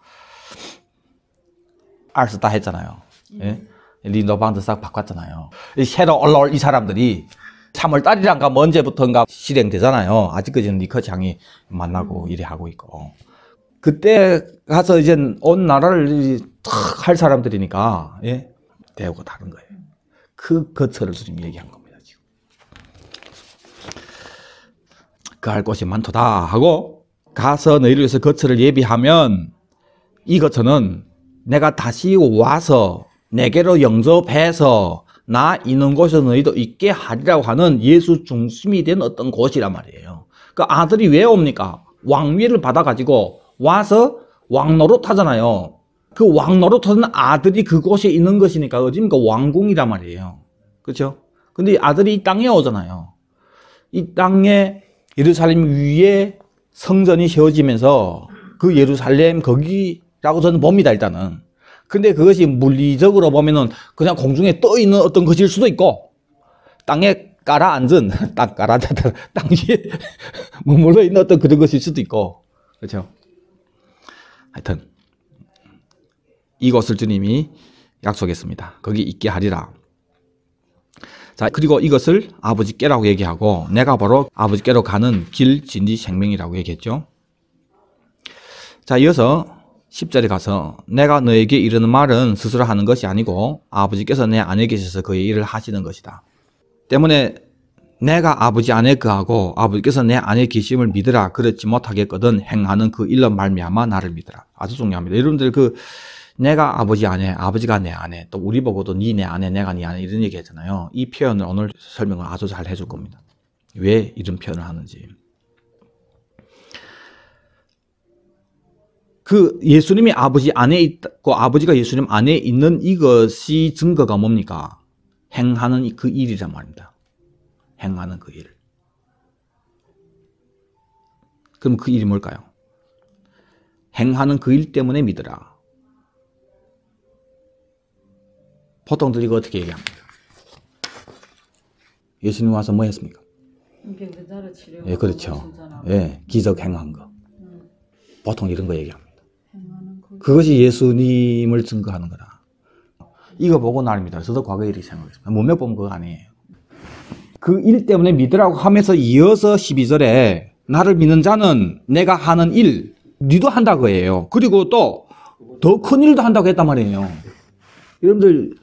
A: 알스 다 했잖아요. 예? 린도방도 싹 바꿨잖아요. 새로 올라올 이 사람들이 3월 달이란가 언제부턴가 실행되잖아요. 아직까지는 니커창이 만나고 이래 하고 있고. 그때 가서 이제 온 나라를 탁 할 사람들이니까, 예? 대우가 다른 거예요. 그 거처를 주님 얘기한 겁니다, 지금. 그 할 곳이 많도다 하고, 가서 너희를 위해서 거처를 예비하면, 이 거처는 내가 다시 와서 내게로 영접해서 나 있는 곳에서 너희도 있게 하리라고 하는 예수 중심이 된 어떤 곳이란 말이에요. 그 아들이 왜 옵니까? 왕위를 받아가지고 와서 왕노릇 하잖아요. 그 왕노릇 하는 아들이 그곳에 있는 것이니까 어디입니까? 왕궁이란 말이에요. 그렇죠? 근데 아들이 이 땅에 오잖아요. 이 땅에 예루살렘 위에 성전이 세워지면서 그 예루살렘 거기라고 저는 봅니다, 일단은. 근데 그것이 물리적으로 보면은 그냥 공중에 떠 있는 어떤 것일 수도 있고, 땅에 깔아앉은, 땅 위에 머물러 있는 어떤 그런 것일 수도 있고, 그렇죠? 하여튼, 이곳을 주님이 약속했습니다. 거기 있게 하리라. 자, 그리고 이것을 아버지께라고 얘기하고, 내가 바로 아버지께로 가는 길, 진리, 생명이라고 얘기했죠. 자, 이어서 10절에 가서 내가 너에게 이르는 말은 스스로 하는 것이 아니고 아버지께서 내 안에 계셔서 그의 일을 하시는 것이다. 때문에 내가 아버지 안에 거하고 아버지께서 내 안에 계심을 믿으라. 그렇지 못하겠거든 행하는 그 일로 말미암아 나를 믿으라. 아주 중요합니다. 여러분들 내가 아버지 안에, 아버지가 내 안에, 또 우리 보고도 니 내 안에, 내가 니 안에 이런 얘기 했잖아요. 이 표현을 오늘 설명을 아주 잘 해줄 겁니다. 왜 이런 표현을 하는지. 그 예수님이 아버지 안에 있고 아버지가 예수님 안에 있는 이것이 증거가 뭡니까? 행하는 그 일이란 말입니다. 행하는 그 일. 그럼 그 일이 뭘까요? 행하는 그 일 때문에 믿으라. 보통들 이거 어떻게 얘기합니까? 예수님 와서 뭐 했습니까? 예, 그렇죠. 예, 기적 행한 거. 보통 이런 거 얘기합니다. 그것이 예수님을 증거하는 거라. 이거 보고 나릅니다. 저도 과거에 이렇게 생각했습니다. 몇몇 보면 그거 아니에요. 그 일 때문에 믿으라고 하면서 이어서 12절에 나를 믿는 자는 내가 하는 일, 니도 한다고 해요. 그리고 또 더 큰 일도 한다고 했단 말이에요. 여러분들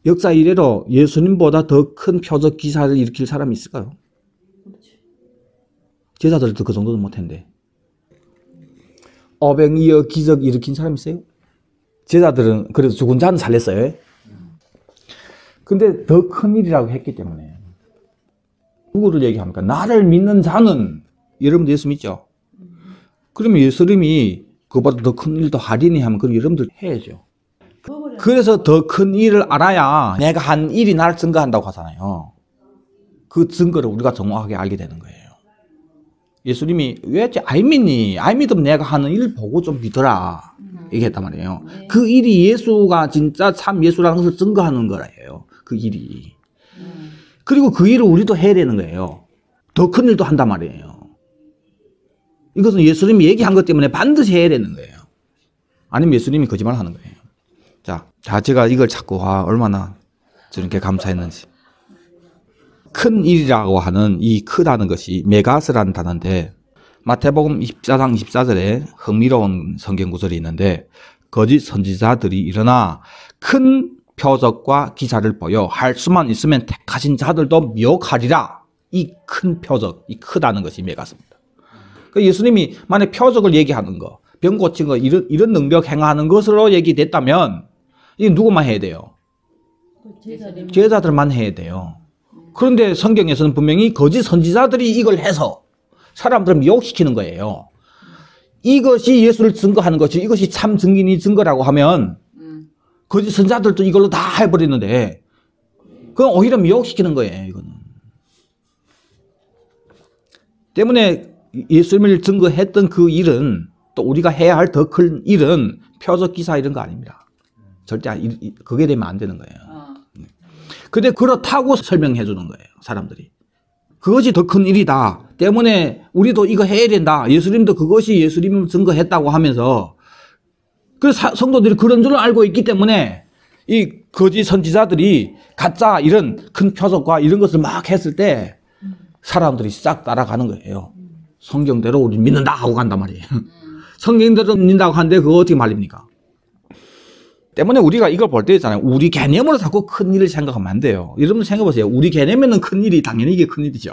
A: 역사 이래로 예수님보다 더 큰 표적 기사를 일으킬 사람이 있을까요? 제자들도 그 정도는 못했는데. 어병이어 기적 일으킨 사람 있어요? 제자들은 그래도 죽은 자는 살렸어요. 근데 더 큰 일이라고 했기 때문에. 누구를 얘기합니까? 나를 믿는 자는, 여러분들 예수 믿죠? 그러면 예수님이 그보다 더 큰 일도 하리니 하면 그럼 여러분들 해야죠. 그래서 더 큰 일을 알아야 내가 한 일이 나를 증거한다고 하잖아요. 그 증거를 우리가 정확하게 알게 되는 거예요. 예수님이 왜 아이 믿니? 아이 믿으면 내가 하는 일 보고 좀 믿어라. 얘기했단 말이에요. 그 일이 예수가 진짜 참 예수라는 것을 증거하는 거예요. 그 일이. 그리고 그 일을 우리도 해야 되는 거예요. 더 큰 일도 한단 말이에요. 이것은 예수님이 얘기한 것 때문에 반드시 해야 되는 거예요. 아니면 예수님이 거짓말 하는 거예요. 자, 제가 이걸 찾고 얼마나 저렇게 감사했는지. 큰 일이라고 하는 이 크다는 것이 메가스라는 단어인데 마태복음 24장 24절에 흥미로운 성경 구절이 있는데 거짓 선지자들이 일어나 큰 표적과 기사를 보여 할 수만 있으면 택하신 자들도 미혹하리라. 이 큰 표적, 이 크다는 것이 메가스입니다. 예수님이 만약 표적을 얘기하는 거, 병 고친 거, 이런 능력 행하는 것으로 얘기됐다면 이게 누구만 해야 돼요? 제자들만 해야 돼요. 그런데 성경에서는 분명히 거짓 선지자들이 이걸 해서 사람들을 미혹시키는 거예요. 이것이 예수를 증거하는 것이, 이것이 참 증인이 증거라고 하면 거짓 선자들도 이걸로 다 해버리는데 그건 오히려 미혹시키는 거예요. 이거는. 때문에 예수님을 증거했던 그 일은 또 우리가 해야 할 더 큰 일은 표적 기사 이런 거 아닙니다. 절대 그게 되면 안 되는 거예요. 근데 그렇다고 설명해 주는 거예요. 사람들이. 그것이 더 큰 일이다. 때문에 우리도 이거 해야 된다. 예수님도 그것이 예수님을 증거했다고 하면서 그 성도들이 그런 줄 알고 있기 때문에 이 거짓 선지자들이 가짜 이런 큰 표적과 이런 것을 막 했을 때 사람들이 싹 따라가는 거예요. 성경대로 우리 믿는다 하고 간단 말이에요. 성경대로 믿는다고 하는데 그거 어떻게 말립니까? 때문에 우리가 이걸 볼 때 있잖아요. 우리 개념으로 자꾸 큰 일을 생각하면 안 돼요. 여러분 생각해보세요. 우리 개념에는 큰 일이 당연히 이게 큰 일이죠.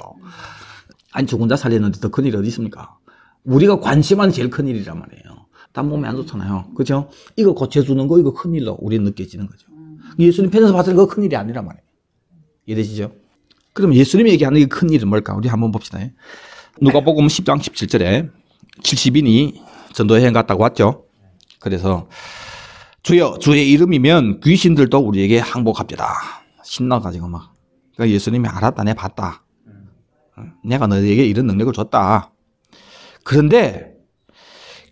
A: 아니 죽은 자 살리는데 더 큰 일이 어디 있습니까? 우리가 관심하는 제일 큰 일이란 말이에요. 딴 몸에 안 좋잖아요. 그렇죠? 이거 고쳐주는 거 이거 큰 일로 우리는 느껴지는 거죠. 예수님 편에서 봤을 때 그거 큰 일이 아니란 말이에요. 이해되시죠? 그럼 예수님이 얘기하는 이 큰 일은 뭘까? 우리 한번 봅시다. 누가복음 10장 17절에 70인이 전도여행 갔다고 왔죠. 그래서 주여 주의 이름이면 귀신들도 우리에게 항복합니다. 신나가지고 막. 그러니까 예수님이 알았다. 내가 봤다. 내가 너에게 이런 능력을 줬다. 그런데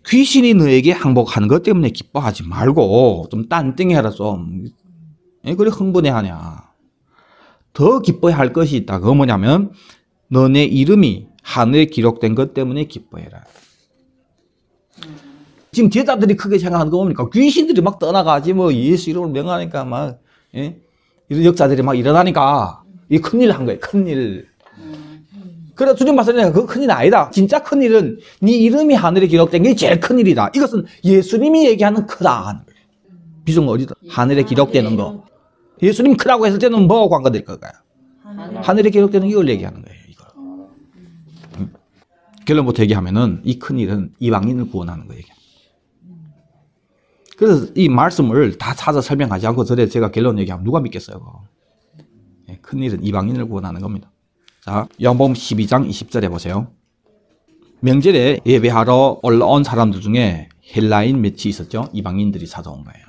A: 귀신이 너에게 항복하는 것 때문에 기뻐하지 말고 좀 딴띵해라 좀. 왜 그래 흥분해하냐. 더 기뻐해야 할 것이 있다. 그거 뭐냐면 너네 이름이 하늘에 기록된 것 때문에 기뻐해라. 지금 제자들이 크게 생각하는 거 뭡니까? 귀신들이 막 떠나가지 뭐 예수 이름을 명하니까 막 이런 역사들이 막 일어나니까 이 큰일 한 거예요. 큰일. 그래 주님 봤을 때 그거 큰일 아니다. 진짜 큰일은 네 이름이 하늘에 기록된 게 제일 큰일이다. 이것은 예수님이 얘기하는 크다 하는 거예요. 비중 어디다? 하늘에 기록되는 거. 예수님 크다고 했을 때는 뭐하고 관계될 걸까요? 하늘에 기록되는 이걸 얘기하는 거예요. 이걸. 결론부터 얘기하면은 이 큰일은 이방인을 구원하는 거예요. 그래서 이 말씀을 다 찾아 설명하지 않고 저래 제가 결론 얘기하면 누가 믿겠어요? 큰일은 이방인을 구원하는 겁니다. 자, 요한복음 12장 20절에 보세요. 명절에 예배하러 올라온 사람들 중에 헬라인 몇이 있었죠? 이방인들이 찾아온 거예요.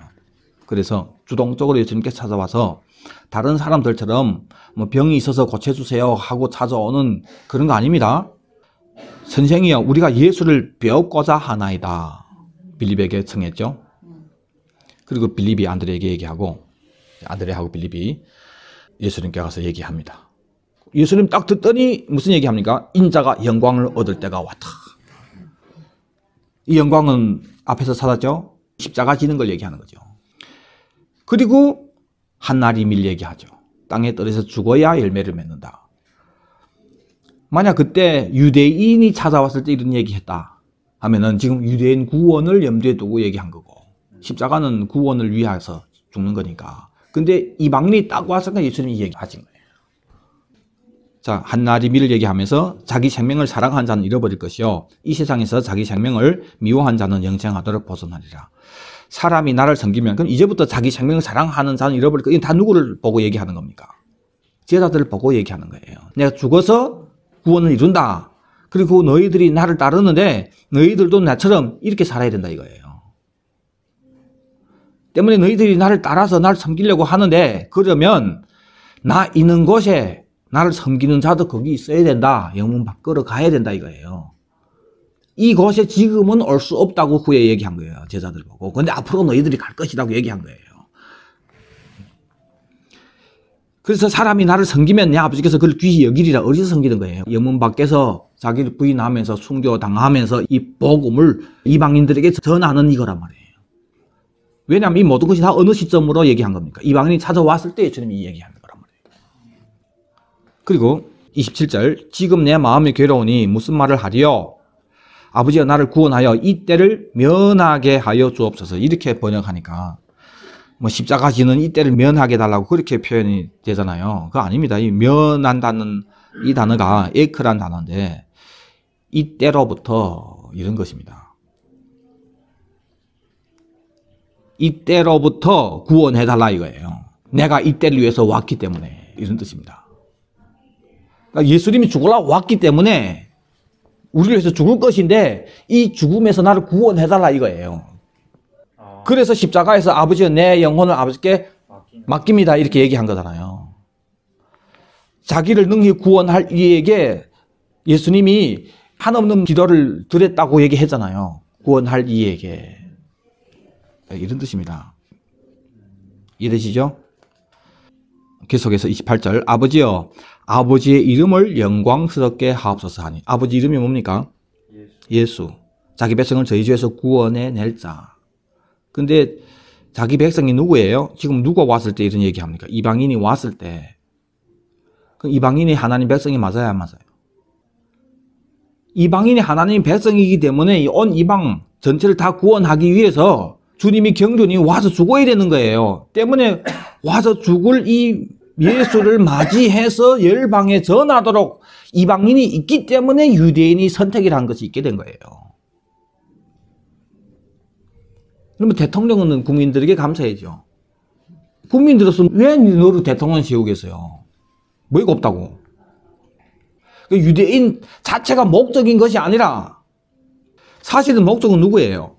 A: 그래서 주동적으로 예수님께 찾아와서 다른 사람들처럼 뭐 병이 있어서 고쳐주세요 하고 찾아오는 그런 거 아닙니다. 선생이여 우리가 예수를 배우고자 하나이다. 빌립에게 청했죠. 그리고 빌립이 안드레에게 얘기하고 안드레하고 빌립이 예수님께 가서 얘기합니다. 예수님 딱 듣더니 무슨 얘기합니까? 인자가 영광을 얻을 때가 왔다. 이 영광은 앞에서 찾았죠? 십자가 지는 걸 얘기하는 거죠. 그리고 한나리밀 얘기하죠. 땅에 떨어져 죽어야 열매를 맺는다. 만약 그때 유대인이 찾아왔을 때 이런 얘기했다 하면은 지금 유대인 구원을 염두에 두고 얘기한 거고 십자가는 구원을 위해서 죽는 거니까. 근데 이방인이 딱 왔으니까 예수님이 얘기하신 거예요. 자, 한나리밀을 얘기하면서 자기 생명을 사랑한 자는 잃어버릴 것이요 이 세상에서 자기 생명을 미워한 자는 영생하도록 벗어나리라. 사람이 나를 섬기면 그럼 이제부터 자기 생명을 사랑하는 자는 잃어버릴 거. 이건 다 누구를 보고 얘기하는 겁니까? 제자들을 보고 얘기하는 거예요. 내가 죽어서 구원을 이룬다. 그리고 너희들이 나를 따르는데 너희들도 나처럼 이렇게 살아야 된다 이거예요. 때문에 너희들이 나를 따라서 나를 섬기려고 하는데 그러면 나 있는 곳에 나를 섬기는 자도 거기 있어야 된다. 영문 밖으로 가야 된다 이거예요. 이곳에 지금은 올 수 없다고 후에 얘기한 거예요. 제자들 보고. 근데 앞으로 너희들이 갈 것이라고 얘기한 거예요. 그래서 사람이 나를 섬기면 내 아버지께서 그를 귀히 여기리라. 어디서 섬기는 거예요? 영문 밖에서 자기를 부인하면서 순교당하면서 이 복음을 이방인들에게 전하는 이거란 말이에요. 왜냐하면 이 모든 것이 다 어느 시점으로 얘기한 겁니까? 이방인이 찾아왔을 때 예수님이 이 얘기하는 거란 말이에요. 그리고 27절 지금 내 마음이 괴로우니 무슨 말을 하리요? 아버지여 나를 구원하여 이 때를 면하게 하여 주옵소서. 이렇게 번역하니까 뭐 십자가 지는 이 때를 면하게 해달라고 그렇게 표현이 되잖아요. 그거 아닙니다. 이 면한다는 이 단어가 에크란 단어인데 이 때로부터 이런 것입니다. 이 때로부터 구원해달라 이거예요. 내가 이 때를 위해서 왔기 때문에 이런 뜻입니다. 그러니까 예수님이 죽으려고 왔기 때문에 우리를 위해서 죽을 것인데 이 죽음에서 나를 구원해달라 이거예요. 그래서 십자가에서 아버지여 내 영혼을 아버지께
B: 맡긴.
A: 맡깁니다. 이렇게 얘기한 거잖아요. 자기를 능히 구원할 이에게 예수님이 한없는 기도를 드렸다고 얘기했잖아요. 구원할 이에게. 이런 뜻입니다. 이해되시죠? 계속해서 28절 아버지여 아버지의 이름을 영광스럽게 하옵소서 하니 아버지 이름이 뭡니까? 예수. 자기 백성을 저희 죄에서 구원해낼 자. 근데 자기 백성이 누구예요? 지금 누가 왔을 때 이런 얘기합니까? 이방인이 왔을 때. 그럼 이방인이 하나님 백성이 맞아야 안 맞아요? 이방인이 하나님 백성이기 때문에 온 이방 전체를 다 구원하기 위해서 주님이 경륜이 와서 죽어야 되는 거예요. 때문에 와서 죽을 이 예수를 맞이해서 열방에 전하도록 이방인이 있기 때문에 유대인이 선택이라는 것이 있게 된 거예요. 그러면 대통령은 국민들에게 감사해야죠. 국민들로서 왜 너를 대통령 세우겠어요? 뭐가 없다고. 유대인 자체가 목적인 것이 아니라 사실은 목적은 누구예요?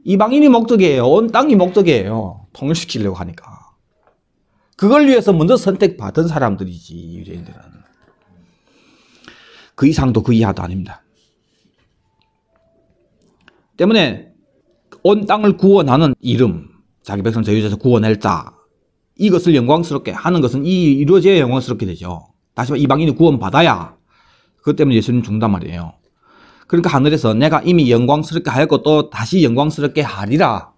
A: 이방인이 목적이에요. 온 땅이 목적이에요. 통일시키려고 하니까. 그걸 위해서 먼저 선택받은 사람들이지 유대인들은. 그 이상도 그 이하도 아닙니다. 때문에 온 땅을 구원하는 이름, 자기 백성 저희 죄에서 구원할 자, 이것을 영광스럽게 하는 것은 이루어져야 영광스럽게 되죠. 다시 말해 이방인이 구원받아야. 그것 때문에 예수님 죽는단 말이에요. 그러니까 하늘에서 내가 이미 영광스럽게 하였고 또 다시 영광스럽게 하리라.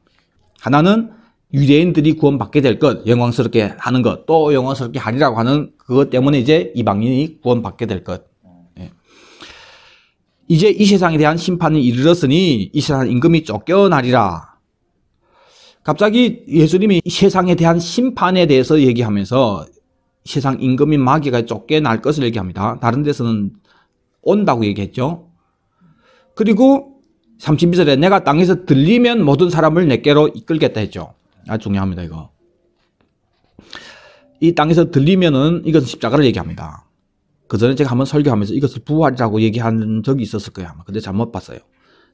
A: 하나는 유대인들이 구원받게 될 것, 영광스럽게 하는 것, 또 영광스럽게 하리라고 하는 그것 때문에 이제 이방인이 구원받게 될 것. 예. 이제 이 세상에 대한 심판이 이르렀으니 이 세상 임금이 쫓겨나리라. 갑자기 예수님이 이 세상에 대한 심판에 대해서 얘기하면서 세상 임금인 마귀가 쫓겨날 것을 얘기합니다. 다른 데서는 온다고 얘기했죠. 그리고 32절에 내가 땅에서 들리면 모든 사람을 내게로 이끌겠다 했죠. 아주 중요합니다, 이거. 이 땅에서 들리면은 이것은 십자가를 얘기합니다. 그 전에 제가 한번 설교하면서 이것을 부활이라고 얘기한 적이 있었을 거예요, 아마. 근데 잘못 봤어요.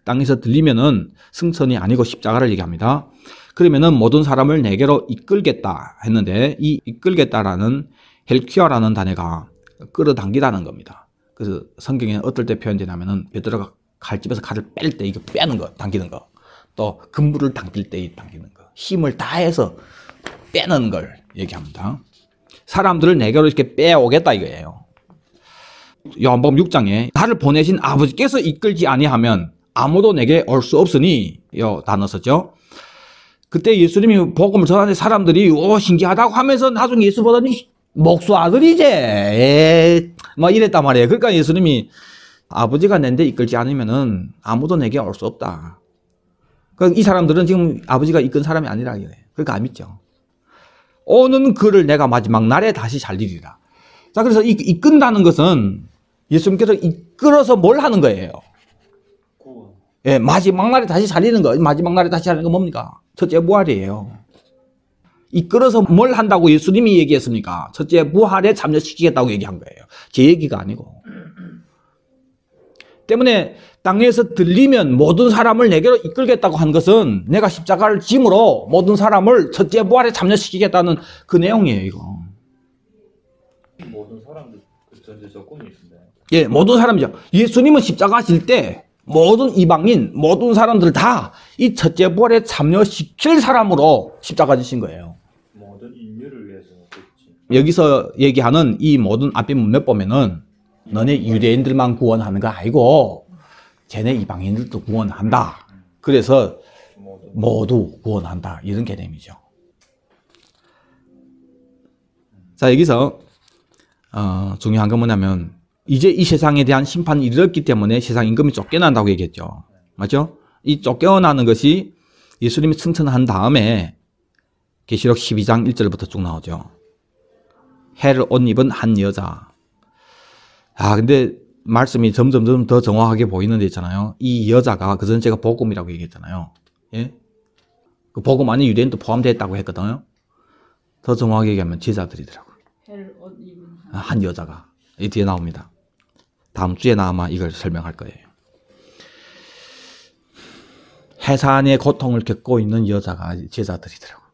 A: 땅에서 들리면은 승천이 아니고 십자가를 얘기합니다. 그러면은 모든 사람을 내게로 이끌겠다 했는데 이 이끌겠다라는 헬키어라는 단어가 끌어당기다는 겁니다. 그래서 성경에 어떨 때 표현되냐면은 베드로가 칼집에서 칼을 뺄 때 이거 빼는 거, 당기는 거. 또 금부를 당길 때 당기는 거. 힘을 다해서 빼는 걸 얘기합니다. 사람들을 내게로 이렇게 빼오겠다 이거예요. 요한복음 6장에 나를 보내신 아버지께서 이끌지 아니하면 아무도 내게 올 수 없으니 요 단어 썼죠. 그때 예수님이 복음을 전하는 사람들이 신기하다고 하면서 나중에 예수 보더니 목수 아들이지 막 이랬단 말이에요. 그러니까 예수님이 아버지가 낸데 이끌지 않으면은 아무도 내게 올 수 없다. 그러니까 이 사람들은 지금 아버지가 이끈 사람이 아니라 이거예요. 그러니까 안 믿죠. 오는 그를 내가 마지막 날에 다시 살리리라. 자, 그래서 이끈다는 것은 예수님께서 이끌어서 뭘 하는 거예요?
B: 구원.
A: 예, 마지막 날에 다시 살리는 거. 마지막 날에 다시 살리는 거 뭡니까? 첫째 부활이에요. 이끌어서 뭘 한다고 예수님이 얘기했습니까? 첫째 부활에 참여시키겠다고 얘기한 거예요. 제 얘기가 아니고. 때문에 땅에서 들리면 모든 사람을 내게로 이끌겠다고 한 것은 내가 십자가를 짐으로 모든 사람을 첫째 부활에 참여시키겠다는 그 내용이에요, 이거.
B: 모든 사람들 그 전제 조건이 있습니다.
A: 예, 모든 사람이죠. 예수님은 십자가 질 때 모든 이방인, 모든 사람들 다 이 첫째 부활에 참여시킬 사람으로 십자가 지신 거예요.
B: 모든 인류를 위해서 그렇지.
A: 여기서 얘기하는 이 모든 앞에 문맥 보면은 너네 유대인들만 구원하는 거 아니고 쟤네 이방인들도 구원한다. 그래서 모두 구원한다. 이런 개념이죠. 자, 여기서 중요한 건 뭐냐면 이제 이 세상에 대한 심판이 이르렀기 때문에 세상 임금이 쫓겨난다고 얘기했죠. 맞죠? 이 쫓겨나는 것이 예수님이 승천한 다음에 계시록 12장 1절부터 쭉 나오죠. 해를 옷 입은 한 여자. 근데 말씀이 점점 더 정확하게 보이는 데 있잖아요. 이 여자가 그전에 제가 복음이라고 얘기했잖아요. 예? 그 복음 안에 유대인도 포함되어 있다고 했거든요. 더 정확하게 얘기하면 제자들이더라고요.
C: 해를 옷 입은
A: 한 여자가 이 뒤에 나옵니다. 다음 주에 아마 이걸 설명할 거예요. 해산의 고통을 겪고 있는 여자가 제자들이더라고요.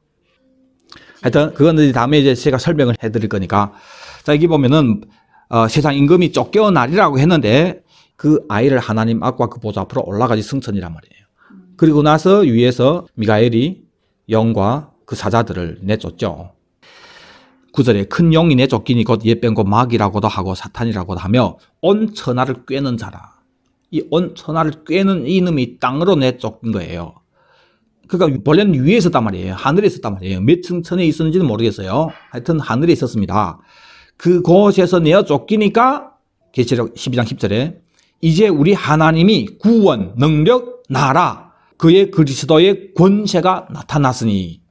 A: 하여튼 그건 다음에 이제 제가 설명을 해드릴 거니까. 자, 여기 보면은 세상 임금이 쫓겨날이라고 했는데 그 아이를 하나님 앞과 그 보좌 앞으로 올라가지 승천이란 말이에요. 그리고 나서 위에서 미가엘이 영과 그 사자들을 내쫓죠. 9절에 큰 용이 내쫓기니 곧 옛뱀 곧 마귀라고도 하고 사탄이라고도 하며 온 천하를 꿰는 자라. 이 온 천하를 꿰는 이놈이 땅으로 내쫓긴 거예요. 그러니까 원래는 위에 있었단 말이에요. 하늘에 있었단 말이에요. 몇 층천에 있었는지는 모르겠어요. 하여튼 하늘에 있었습니다. 그곳에서 내어 쫓기니까 계시록 12장 10절에 이제 우리 하나님이 구원, 능력, 나라, 그의 그리스도의 권세가 나타났으니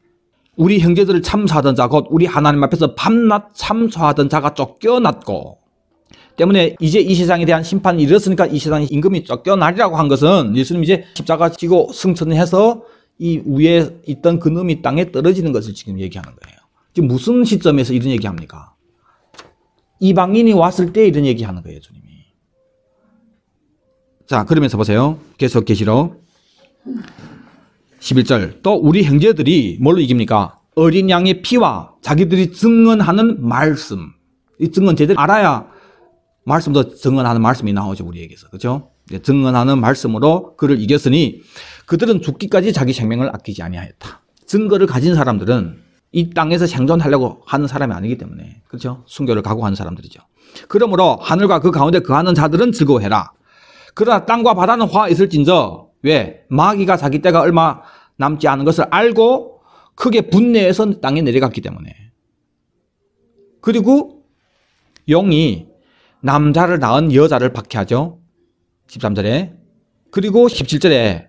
A: 우리 형제들을 참소하던 자 곧 우리 하나님 앞에서 밤낮 참소하던 자가 쫓겨났고 때문에 이제 이 세상에 대한 심판이 이르렀으니까 이 세상의 임금이 쫓겨나리라고 한 것은 예수님 이제 십자가 지고 승천해서 이 위에 있던 그 놈이 땅에 떨어지는 것을 지금 얘기하는 거예요. 지금 무슨 시점에서 이런 얘기합니까? 이방인이 왔을 때 이런 얘기하는 거예요, 주님이. 자, 그러면서 보세요. 계속 계시록 11절. 또 우리 형제들이 뭘로 이깁니까? 어린 양의 피와 자기들이 증언하는 말씀. 이 증언 제대로 알아야 말씀도 증언하는 말씀이 나오죠, 우리에게서. 그렇죠? 증언하는 말씀으로 그를 이겼으니 그들은 죽기까지 자기 생명을 아끼지 아니하였다. 증거를 가진 사람들은 이 땅에서 생존하려고 하는 사람이 아니기 때문에, 그렇죠? 순교를 각오하는 사람들이죠. 그러므로 하늘과 그 가운데 거하는 자들은 즐거워해라. 그러나 땅과 바다는 화 있을진저. 왜? 마귀가 자기 때가 얼마 남지 않은 것을 알고 크게 분내해서 땅에 내려갔기 때문에. 그리고 용이 남자를 낳은 여자를 박해하죠. 13절에. 그리고 17절에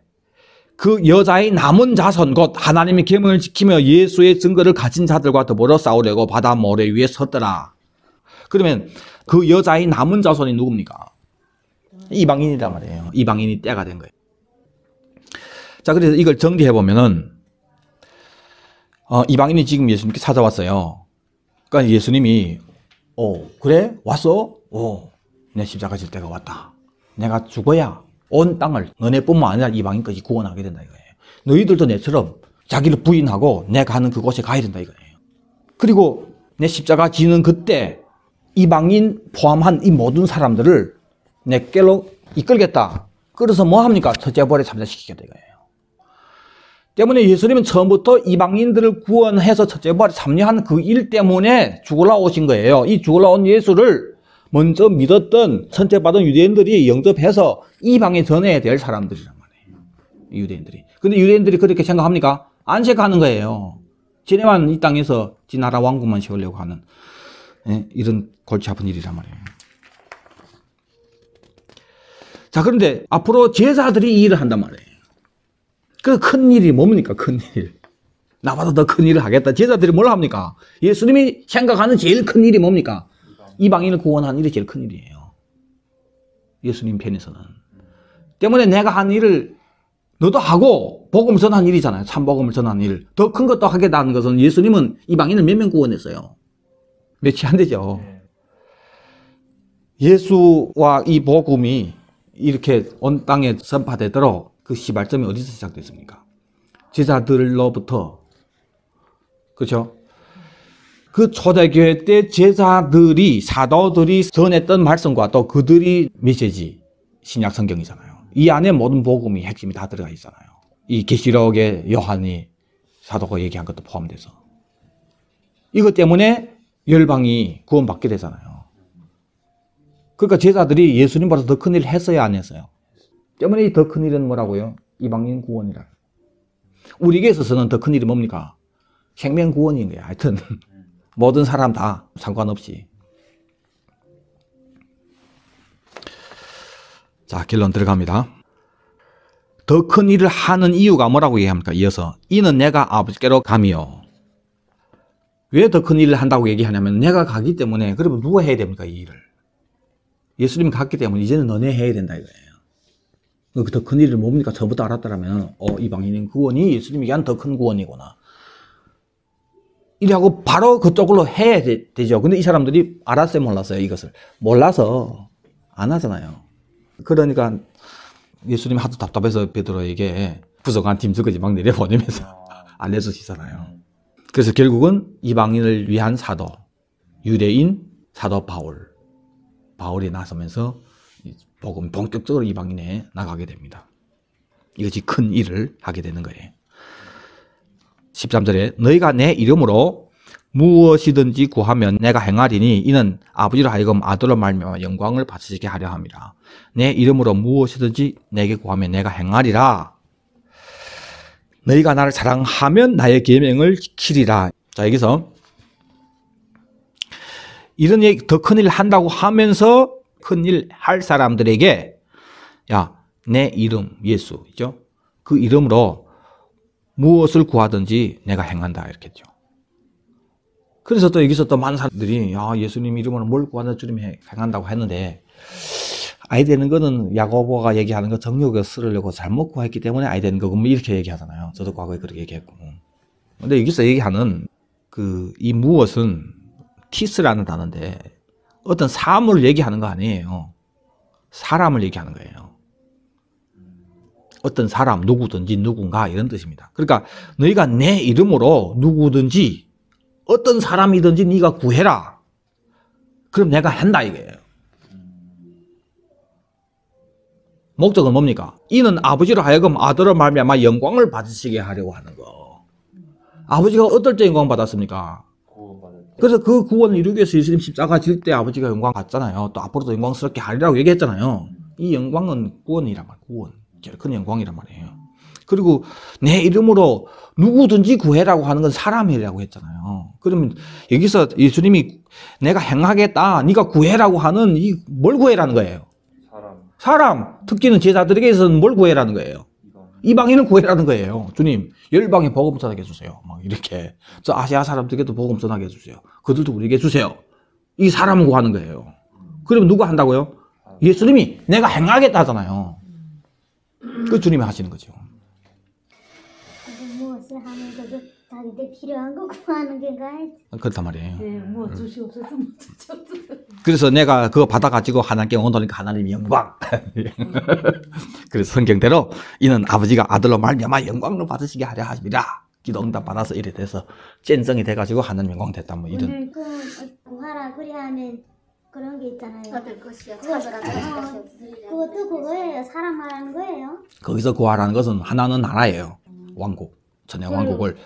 A: 그 여자의 남은 자손 곧 하나님의 계명을 지키며 예수의 증거를 가진 자들과 더불어 싸우려고 바다 모래 위에 섰더라. 그러면 그 여자의 남은 자손이 누굽니까? 이방인이란 말이에요. 이방인이 때가 된 거예요. 자, 그래서 이걸 정리해 보면은 이방인이 지금 예수님께 찾아왔어요. 그러니까 예수님이 그래? 왔어? 내 십자가 질 때가 왔다. 내가 죽어야 온 땅을 너네뿐만 아니라 이방인까지 구원하게 된다 이거예요. 너희들도 내처럼 자기를 부인하고 내 가는 그곳에 가야 된다 이거예요. 그리고 내 십자가 지는 그때 이방인 포함한 이 모든 사람들을 내께로 이끌겠다. 그래서 뭐 합니까? 첫째 부활에 참여시키겠다 이거예요. 때문에 예수님은 처음부터 이방인들을 구원해서 첫째 부활에 참여한 그 일 때문에 죽으러 오신 거예요. 이 죽으러 온 예수를 먼저 믿었던 선택받은 유대인들이 영접해서 이방에 전해야 될 사람들이란 말이에요. 유대인들이. 근데 유대인들이 그렇게 생각합니까? 안색하는 거예요. 지네만 이 땅에서 지 나라 왕국만 세우려고 하는 이런 골치 아픈 일이란 말이에요. 자, 그런데 앞으로 제자들이 이 일을 한단 말이에요. 그 큰 일이 뭡니까? 큰 일. 나보다 더 큰 일을 하겠다. 제자들이 뭘 합니까? 예수님이 생각하는 제일 큰 일이 뭡니까? 이방인을 구원하는 일이 제일 큰 일이에요. 예수님 편에서는. 때문에 내가 한 일을 너도 하고 복음을 전한 일이잖아요. 참복음을 전한 일. 더 큰 것도 하겠다는 것은 예수님은 이방인을 몇 명 구원했어요? 몇이 안 되죠. 예수와 이 복음이 이렇게 온 땅에 전파되도록 그 시발점이 어디서 시작됐습니까? 제자들로부터. 그렇죠? 그 초대교회 때 제자들이, 사도들이 전했던 말씀과 또 그들이 메시지, 신약 성경이잖아요. 이 안에 모든 복음이 핵심이 다 들어가 있잖아요. 이 계시록에 요한이 사도가 얘기한 것도 포함돼서. 이것 때문에 열방이 구원받게 되잖아요. 그러니까 제자들이 예수님보다 더 큰 일을 했어야 안 했어요? 때문에 더 큰 일은 뭐라고요? 이방인 구원이라. 우리에게 있어서는 더 큰 일이 뭡니까? 생명 구원인 거예요. 하여튼 모든 사람 다 상관없이. 자, 결론 들어갑니다. 더 큰 일을 하는 이유가 뭐라고 얘기합니까? 이어서 이는 내가 아버지께로 가미요. 왜 더 큰 일을 한다고 얘기하냐면 내가 가기 때문에. 그러면 누가 해야 됩니까? 이 일을. 예수님이 갔기 때문에 이제는 너네 해야 된다 이거예요. 더 큰 일을 뭡니까? 처음부터 알았더라면 이방인인 구원이 예수님이 얘기한 더 큰 구원이구나. 이래하고 바로 그쪽으로 해야 되죠. 근데 이 사람들이 알았어요, 몰랐어요? 이것을 몰라서 안 하잖아요. 그러니까 예수님이 하도 답답해서 베드로에게 부족한 팀 저거지 막 내려보내면서
B: 아,
A: 안 내주시잖아요. 그래서 결국은 이방인을 위한 사도, 유대인 사도 바울이 나서면서 복음 본격적으로 이방인에 나가게 됩니다. 이것이 큰 일을 하게 되는 거예요. 13절에 너희가 내 이름으로 무엇이든지 구하면 내가 행하리니 이는 아버지로 하여금 아들로 말미암아 영광을 받으시게 하려 함이라. 내 이름으로 무엇이든지 내게 구하면 내가 행하리라. 너희가 나를 사랑하면 나의 계명을 지키리라. 자, 여기서 이런 얘기, 더 큰 일 한다고 하면서 큰 일 할 사람들에게 야, 내 이름 예수죠. 그 이름으로 무엇을 구하든지 내가 행한다 이렇게 했죠. 그래서 또 여기서 또 많은 사람들이 야, 예수님 이름으로 뭘 구하든 주님이 행한다고 했는데 아이 되는 거는 야고보가 얘기하는 거 정욕에 쓰려고 잘못 구했기 때문에 아이 되는 거고 뭐 이렇게 얘기하잖아요. 저도 과거에 그렇게 얘기했고. 근데 여기서 얘기하는 이 무엇은 티스라는 단어인데 어떤 사물을 얘기하는 거 아니에요. 사람을 얘기하는 거예요. 어떤 사람, 누구든지 누군가 이런 뜻입니다. 그러니까 너희가 내 이름으로 누구든지 어떤 사람이든지 네가 구해라. 그럼 내가 한다 이거예요. 목적은 뭡니까? 이는 아버지로 하여금 아들로 말미암아 영광을 받으시게 하려고 하는 거. 아버지가 어떨 때 영광 받았습니까?
B: 구원받을 때.
A: 그래서 그 구원을 이루기 위해서 예수님 십자가 질 때 아버지가 영광 받잖아요. 또 앞으로도 영광스럽게 하리라고 얘기했잖아요. 이 영광은 구원이란 말이에요. 구원. 제일 큰 영광이란 말이에요. 그리고 내 이름으로 누구든지 구해라고 하는 건 사람이라고 했잖아요. 그러면 여기서 예수님이 내가 행하겠다, 네가 구해라고 하는 이 뭘 구해라는 거예요? 사람. 특기는 제자들에게서는 뭘 구해라는 거예요? 이방인을 구해라는 거예요. 주님, 열방에 복음 전하게 해주세요. 막 이렇게. 저 아시아 사람들에게도 복음 전하게 해주세요. 그들도 우리에게 주세요. 이 사람을 구하는 거예요. 그러면 누가 한다고요? 예수님이 내가 행하겠다 하잖아요. 그 주님이 하시는 거죠.
C: 무엇을 하면서도 자기들 필요한 거 구하는 게
A: 그렇단 말이에요.
D: 네, 뭐 주시옵소서, 뭐 주시옵소서.
A: 그래서 내가 그거 받아가지고 하나님께 원하니까 하나님이 영광. 그래서 성경대로 이는 아버지가 아들로 말미암아 영광을 받으시게 하려 하십니다. 기도 응답 받아서 이래 돼서 젠성이 돼가지고 하나님 영광 됐다 뭐 이런.
C: 오늘 구하라 그래 하면 그런 게 있잖아요.
D: 받을 것이야,
C: 찾으라 그것도 그거예요. 사람 말하는 거예요.
A: 거기서 구하라는 것은 하나는 나라예요. 왕국, 천의 왕국을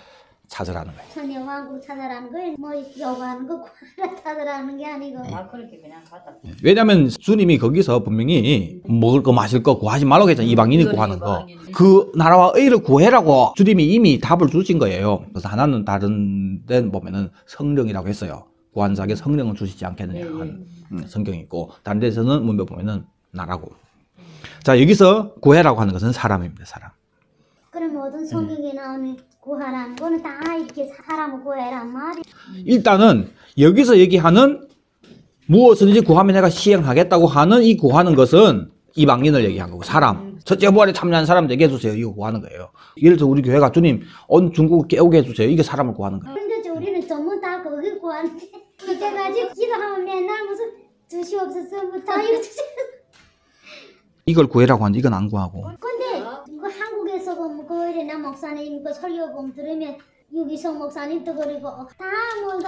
A: 찾으라는 거예요.
C: 천의 왕국 찾아라는 거예요. 뭐 요구하는 거 구하라 찾으라는 게 아니고.
D: 그렇게 그냥 받아.
A: 왜냐하면 주님이 거기서 분명히 먹을 거 마실 거 구하지 말라고 했잖아요. 이방인이 구하는 거. 그 나라와 의를 구해라고 주님이 이미 답을 주신 거예요. 그래서 하나는 다른 데 보면은 성령이라고 했어요. 구한 자에게 성령을 주시지 않겠느냐 하는 성경이 있고 다른 데서는 문맥 보면은 나라고. 자, 여기서 구해라고 하는 것은 사람입니다. 사람.
C: 그럼 모든 성경에 나오는 구하라는 거는 다 이렇게 사람을 구해란 말이.
A: 일단은 여기서 얘기하는 무엇이든지 구하면 내가 시행하겠다고 하는 이 구하는 것은 이방인을 얘기한 거고 사람. 첫째 부활에 참여한 사람들에게 해주세요. 이거 구하는 거예요. 예를 들어 우리 교회가 주님 온 중국을 깨우게 해주세요. 이게 사람을 구하는 거예요.
C: 근데 우리는 전부 다 거기 구하는데 이때까지 기도하면 맨날 무슨 주시옵소서 뭐 자유 주시옵소서.
A: 이걸 구해라고 하는데 이건 안 구하고.
C: 근데 이거 한국에서 그 이래나 목사님 그 설교봉 들으면 유기성 목사님도 그리고 다뭐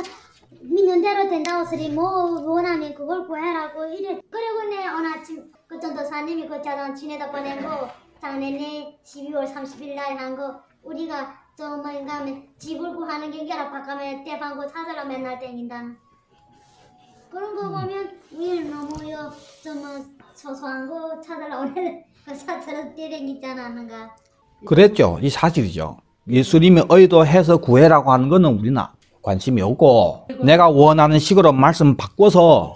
C: 믿는 대로 된다고 소리 뭐 원하면 그걸 구해라고 이래. 그리고 내 어느 아침 그 전도사님이 그 자랑 지내다 보낸 거 작년에 12월 30일 날 한 거 우리가 저 뭐인가 하면 집을 구하는 게 결합 바꾸면 대방고 찾으러 맨날 댕긴다. 그런 거 보면 우리는 너무 좀 소소한 거 찾으러 오는 그 사처럼 뛰댕기잖아 하는가.
A: 그랬죠. 이 사실이죠. 예수님이 의도해서 구해라고 하는 거는 우리는 관심이 없고 내가 원하는 식으로 말씀 바꿔서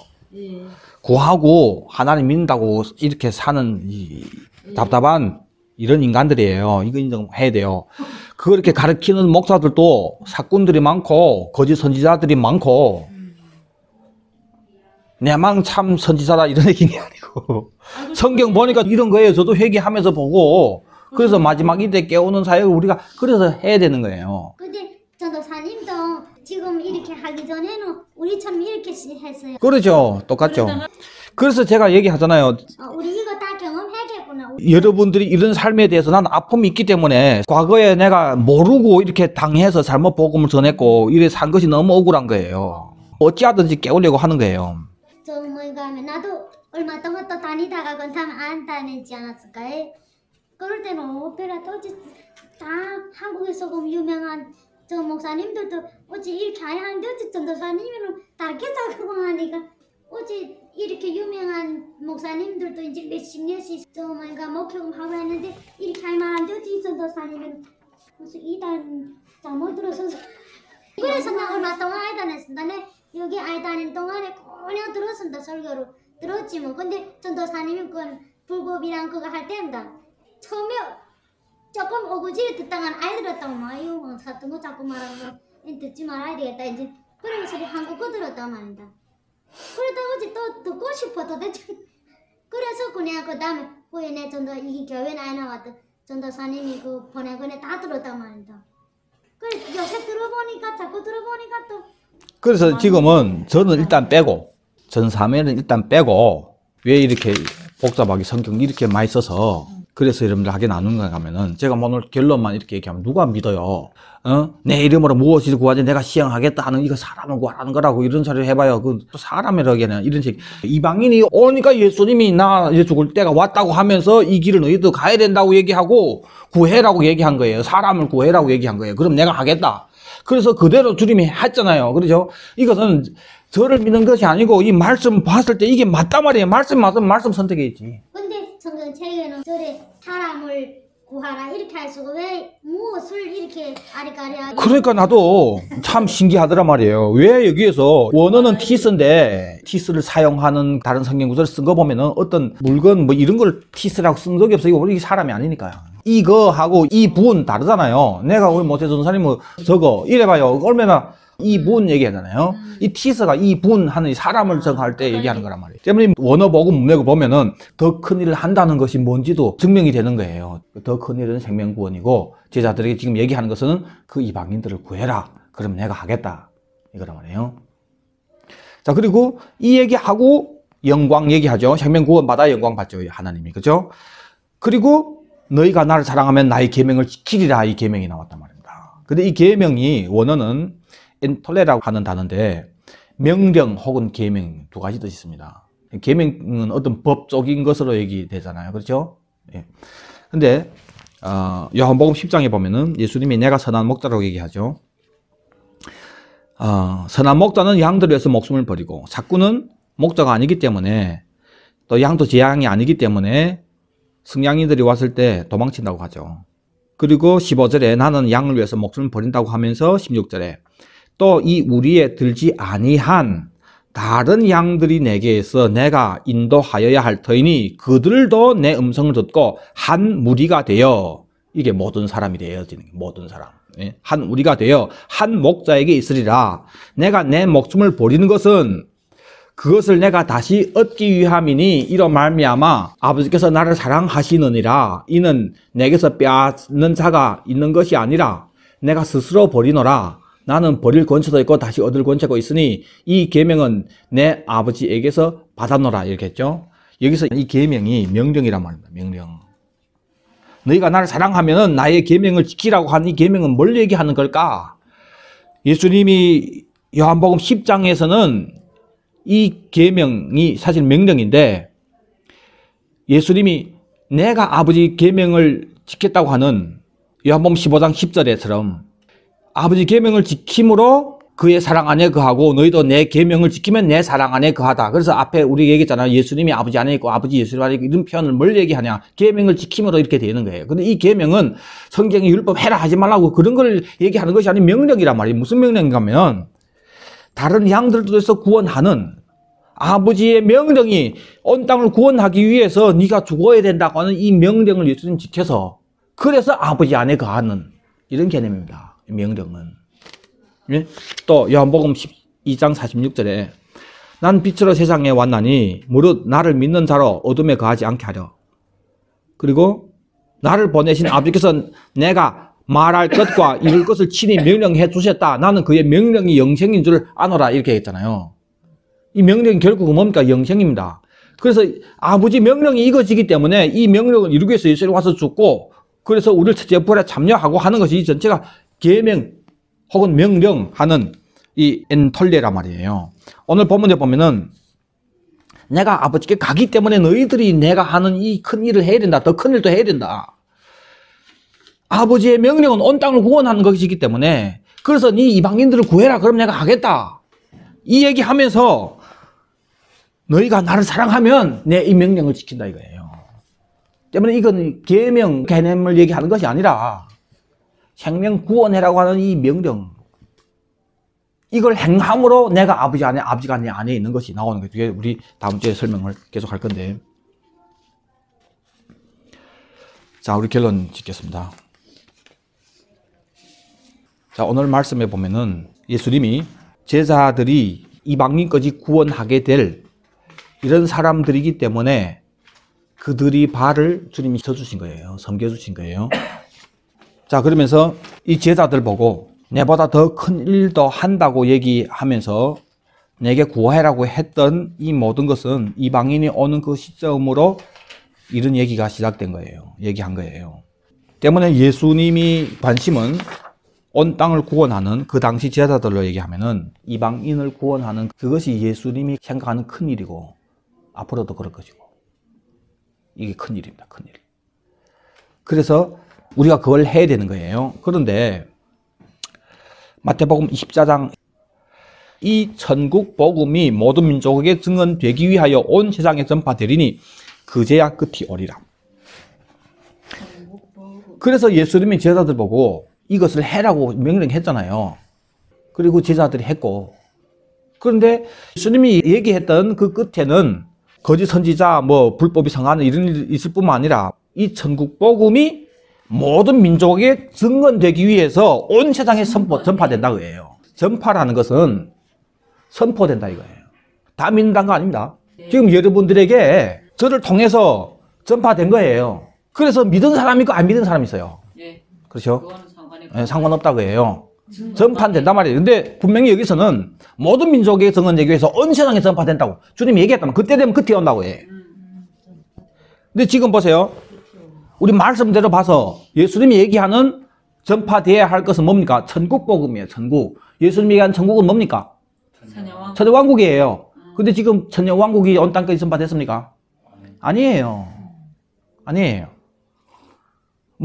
A: 구하고 하나님 믿는다고 이렇게 사는 이 답답한 이런 인간들이에요. 이거 인정해야 돼요. 그렇게 가르치는 목사들도 사꾼들이 많고 거짓 선지자들이 많고 내만 참 선지자다 이런 얘기는 아니고 성경 보니까 이런 거예요. 저도 회개하면서 보고 그래서 마지막 이때 깨우는 사역을 우리가 그래서 해야 되는 거예요.
C: 근데 전도사님도 지금 이렇게 하기 전에는 우리처럼 이렇게 했어요.
A: 그렇죠. 똑같죠. 그래서 제가 얘기하잖아요.
C: 우리 이거 다 경험했겠구나.
A: 여러분들이 이런 삶에 대해서 난 아픔이 있기 때문에 과거에 내가 모르고 이렇게 당해서 잘못 복음을 전했고 이래 산 것이 너무 억울한 거예요. 어찌하든지 깨우려고 하는 거예요.
C: 저 뭐인가 하면 나도 얼마 동안 또 다니다가 건담 안 다니지 않았을까요? 그럴 때는 오페라 어찌 다 한국에서 그 유명한 저 목사님들도 어찌 이렇게 하는데 어찌 전도사님은 다르게 작업하니까 어찌 이렇게 유명한 목사님들도 이제 몇십 년씩 저 뭔가 목회금 하고 했는데 이렇게 할 만한데 어찌 전도사님은 무슨 이단 잘못 들어서 그래서 나 얼마 동안 아이 다녔습니다. 내 여기 아이 다니는 동안에 그냥 들었습니다. 설교로 들었지 뭐. 근데 전도사님은 그건 불법이랑 그거 할 때입니다. 처음에 조금 오구지를 듣다가 아이 들었다고 마요 뭐 같은 거 자꾸 말하는 거 듣지 말아야 되겠다 이제 그래서 한국어 들었단 말입니다. 그러다 어제 또 듣고 싶어 도대체 그래서 그냥 그 다음에 후에 내 전도 이 교회 나에 나왔던 전도사님이 그 보내거네 다 들었단 말입니다. 그래 요새 들어보니까 자꾸 들어보니까 또
A: 그래서 지금은 저는 일단 빼고 전사매는 일단 빼고 왜 이렇게 복잡하게 성경 이렇게 많이 써서 그래서 여러분들 하게 나누는가 하면은 제가 오늘 결론만 이렇게 얘기하면 누가 믿어요? 내 이름으로 무엇을 구하지 내가 시행하겠다 하는 이거 사람을 구하라는 거라고 이런 소리를 해봐요. 그 사람이라기에는 이런 식 이방인이 오니까 예수님이 나 이제 죽을 때가 왔다고 하면서 이 길을 너희도 가야 된다고 얘기하고 구해라고 얘기한 거예요. 사람을 구해라고 얘기한 거예요. 그럼 내가 하겠다. 그래서 그대로 주님이 했잖아요. 그렇죠? 이것은 저를 믿는 것이 아니고 이 말씀 봤을 때 이게 맞단 말이에요. 말씀 맞으면 말씀 선택해야지.
C: 근데 성경책에는 저래 사람을 구하라 이렇게 할 수가 왜 무엇을 이렇게 아리까리하게
A: 그러니까 나도 참 신기하더라 말이에요. 왜 여기에서 원어는 티스인데 티스를 사용하는 다른 성경 구절을 쓴 거 보면은 어떤 물건 뭐 이런 걸 티스라고 쓴 적이 없어요. 이게 사람이 아니니까요. 이거하고 이 분 다르잖아요. 내가 우리 모태 전사님 뭐 저거 이래봐요. 얼마나 이분 얘기하잖아요. 이 티스가 이분 하는 사람을 정할 때 얘기하는 거란 말이에요. 때문에 원어 보고 문맥을 보면은 더 큰 일을 한다는 것이 뭔지도 증명이 되는 거예요. 더 큰 일은 생명구원이고 제자들에게 지금 얘기하는 것은 그 이방인들을 구해라. 그럼 내가 하겠다. 이거란 말이에요. 자, 그리고 이 얘기하고 영광 얘기하죠. 생명구원받아 영광 받죠. 하나님이. 그죠? 그리고 너희가 나를 사랑하면 나의 계명을 지키리라. 이 계명이 나왔단 말입니다. 근데 이 계명이 원어는 엔톨레라고 하는 단어인데 명령 혹은 계명 두 가지 뜻이 있습니다. 계명은 어떤 법적인 것으로 얘기되잖아요. 그렇죠? 예. 근데 요한복음 10장에 보면은 예수님이 내가 선한 목자라고 얘기하죠. 선한 목자는 양들을 위해서 목숨을 버리고 삭구는 목자가 아니기 때문에 또 양도 제 양이 아니기 때문에 승양이들이 왔을 때 도망친다고 하죠. 그리고 15절에 나는 양을 위해서 목숨을 버린다고 하면서 16절에 또 이 우리에 들지 아니한 다른 양들이 내게에서 내가 인도하여야 할 터이니 그들도 내 음성을 듣고 한 무리가 되어 이게 모든 사람이 되어지는 모든 사람 한 무리가 되어 한 목자에게 있으리라. 내가 내 목숨을 버리는 것은 그것을 내가 다시 얻기 위함이니 이로 말미암아 아버지께서 나를 사랑하시느니라. 이는 내게서 빼앗는 자가 있는 것이 아니라 내가 스스로 버리노라. 나는 버릴 권세도 있고 다시 얻을 권세가 있으니 이 계명은 내 아버지에게서 받았노라. 이렇게 했죠. 여기서 이 계명이 명령이란 말입니다. 명령. 너희가 나를 사랑하면은 나의 계명을 지키라고 하는 이 계명은 뭘 얘기하는 걸까? 예수님이 요한복음 10장에서는 이 계명이 사실 명령인데 예수님이 내가 아버지 계명을 지켰다고 하는 요한복음 15장 10절에처럼 아버지 계명을 지킴으로 그의 사랑 안에 거하고 너희도 내 계명을 지키면 내 사랑 안에 거하다. 그래서 앞에 우리 얘기했잖아요. 예수님이 아버지 안에 있고 아버지 예수님 안에 있고 이런 표현을 뭘 얘기하냐. 계명을 지킴으로 이렇게 되는 거예요. 근데 이 계명은 성경의 율법 해라 하지 말라고 그런 걸 얘기하는 것이 아닌 명령이란 말이에요. 무슨 명령인가 하면 다른 양들도 해서 구원하는 아버지의 명령이 온 땅을 구원하기 위해서 네가 죽어야 된다고 하는 이 명령을 예수님 지켜서 그래서 아버지 안에 거하는 이런 개념입니다. 명령은. 예? 또 요한복음 12장 46절에 난 빛으로 세상에 왔나니 무릇 나를 믿는 자로 어둠에 거하지 않게 하려. 그리고 나를 보내신 아버지께서 내가 말할 것과 이룰 것을 친히 명령해 주셨다. 나는 그의 명령이 영생인 줄 아노라. 이렇게 했잖아요. 이 명령이 결국은 뭡니까? 영생입니다. 그래서 아버지 명령이 이거지기 때문에 이 명령을 이루기 위해서 예수님이 와서 죽고, 그래서 우리를 제불에 참여하고 하는 것이 이 전체가 계명 혹은 명령하는 이 엔톨레란 말이에요. 오늘 본문에 보면은 내가 아버지께 가기 때문에 너희들이 내가 하는 이 큰 일을 해야 된다. 더 큰 일도 해야 된다. 아버지의 명령은 온 땅을 구원하는 것이기 때문에, 그래서 네 이방인들을 구해라. 그럼 내가 하겠다. 이 얘기하면서 너희가 나를 사랑하면 내 이 명령을 지킨다 이거예요. 때문에 이건 계명 개념을 얘기하는 것이 아니라 생명 구원해라고 하는 이 명령, 이걸 행함으로 내가 아버지가 내 안에 있는 것이 나오는 거예요. 그게 우리 다음 주에 설명을 계속 할 건데. 자, 우리 결론 짓겠습니다. 자, 오늘 말씀에 보면은 예수님이 제자들이 이방인까지 구원하게 될 이런 사람들이기 때문에 그들이 발을 주님이 쳐주신 거예요. 섬겨주신 거예요. 자, 그러면서 이 제자들 보고 내보다 더 큰 일도 한다고 얘기하면서 내게 구하라고 했던 이 모든 것은 이방인이 오는 그 시점으로 이런 얘기가 시작된 거예요. 얘기한 거예요. 때문에 예수님이 관심은 온 땅을 구원하는, 그 당시 제자들로 얘기하면은 이방인을 구원하는 그것이 예수님이 생각하는 큰 일이고 앞으로도 그럴 것이고, 이게 큰 일입니다. 큰 일. 그래서 우리가 그걸 해야 되는 거예요. 그런데 마태복음 24장, 이 천국 복음이 모든 민족에게 증언되기 위하여 온 세상에 전파되리니 그제야 끝이 오리라. 그래서 예수님이 제자들 보고 이것을 해라고 명령했잖아요. 그리고 제자들이 했고, 그런데 예수님이 얘기했던 그 끝에는 거짓 선지자, 불법이 성하는 이런 일이 있을 뿐만 아니라 이 천국 복음이 모든 민족에게 증언되기 위해서 온 세상에 전파된다고 해요. 전파라는 것은 선포된다 이거예요. 다 믿는다는 거 아닙니다. 지금 여러분들에게 저를 통해서 전파된 거예요. 그래서 믿은 사람이 있고 안 믿은 사람이 있어요.
D: 예.
A: 그렇죠?
D: 그거는
A: 상관없다고 해요. 전파된단 말이에요. 근데 분명히 여기서는 모든 민족에게 증언되기 위해서 온 세상에 전파된다고 주님이 얘기했다면 그때 되면 그때 온다고 해. 근데 지금 보세요. 우리 말씀대로 봐서 예수님이 얘기하는 전파되어야 할 것은 뭡니까? 천국 복음이에요. 천국. 예수님이 얘기한 천국은 뭡니까? 천년왕국이에요. 근데 지금 천년왕국이 온 땅까지 전파됐습니까? 아니에요. 아니에요.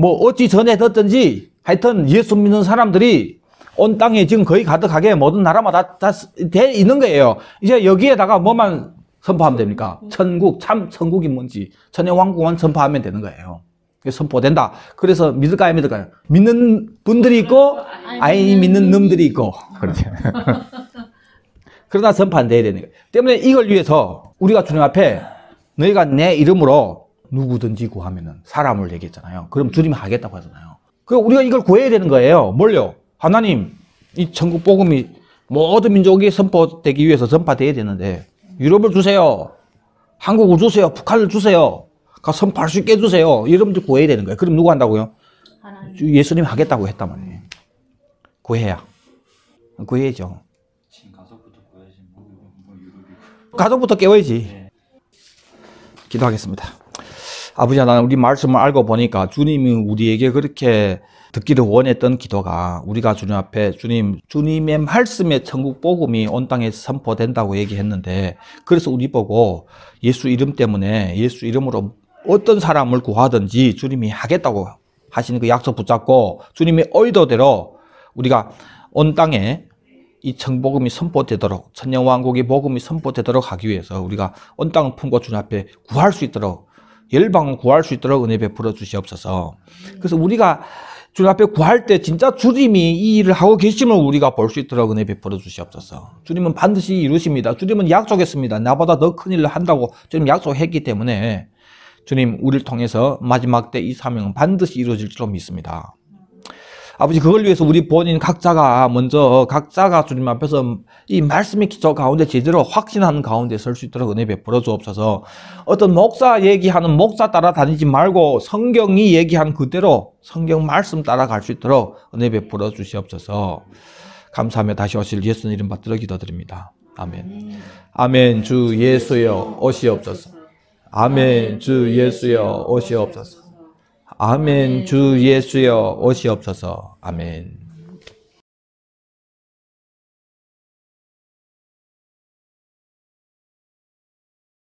A: 어찌 전에 듣든지 하여튼 예수 믿는 사람들이 온 땅에 지금 거의 가득하게 모든 나라마다 다 돼 있는 거예요. 이제 여기에다가 뭐만 선포하면 됩니까? 천국, 참 천국이 뭔지 천년왕국만 선포하면 되는 거예요. 선포된다. 그래서 믿을까요, 안 믿을까요? 믿는 분들이 있고 아니 믿는 놈들이 있고. 그렇죠. 그러나 선포 안 돼야 되는 거예요. 때문에 이걸 위해서 우리가 주님 앞에 너희가 내 이름으로 누구든지 구하면은 사람을 얘기했잖아요. 그럼 주님이 하겠다고 하잖아요. 그럼 우리가 이걸 구해야 되는 거예요. 뭘요? 하나님, 이 천국 복음이 모든 민족에게 선포되기 위해서 전파돼야 되는데 유럽을 주세요. 한국을 주세요. 북한을 주세요. 선포할 수 있게 해주세요. 여러분들 구해야 되는 거예요. 그럼 누구 한다고요? 예수님 하겠다고 했단 말이에요. 구해야. 구해야죠.
B: 가족부터 구해야지.
A: 가족부터 깨워야지. 기도하겠습니다. 아버지 하나님, 우리 말씀을 알고 보니까 주님이 우리에게 그렇게 듣기를 원했던 기도가 우리가 주님 앞에 주님의 말씀의 천국 복음이 온 땅에 선포된다고 얘기했는데, 그래서 우리 보고 예수 이름 때문에 예수 이름으로 어떤 사람을 구하든지 주님이 하겠다고 하시는 그 약속 붙잡고 주님의 의도대로 우리가 온 땅에 이 천복음이 선포되도록, 천년왕국의 복음이 선포되도록 하기 위해서 우리가 온 땅을 품고 주님 앞에 구할 수 있도록, 열방을 구할 수 있도록 은혜 베풀어 주시옵소서. 그래서 우리가 주님 앞에 구할 때 진짜 주님이 이 일을 하고 계심을 우리가 볼 수 있도록 은혜 베풀어 주시옵소서. 주님은 반드시 이루십니다. 주님은 약속했습니다. 나보다 더 큰 일을 한다고 주님 약속했기 때문에 주님, 우리를 통해서 마지막 때 이 사명은 반드시 이루어질 줄로 믿습니다. 아버지, 그걸 위해서 우리 본인 각자가 주님 앞에서 이 말씀의 기초 가운데 제대로 확신하는 가운데 설 수 있도록 은혜 베풀어 주옵소서. 어떤 목사 얘기하는 목사 따라다니지 말고 성경이 얘기한 그대로 성경 말씀 따라갈 수 있도록 은혜 베풀어 주시옵소서. 감사하며 다시 오실 예수님 이름 받들어 기도드립니다. 아멘. 아멘. 주 예수여 오시옵소서. 아멘. 주 예수여 오시옵소서. 아멘. 주 예수여 오시옵소서. 아멘.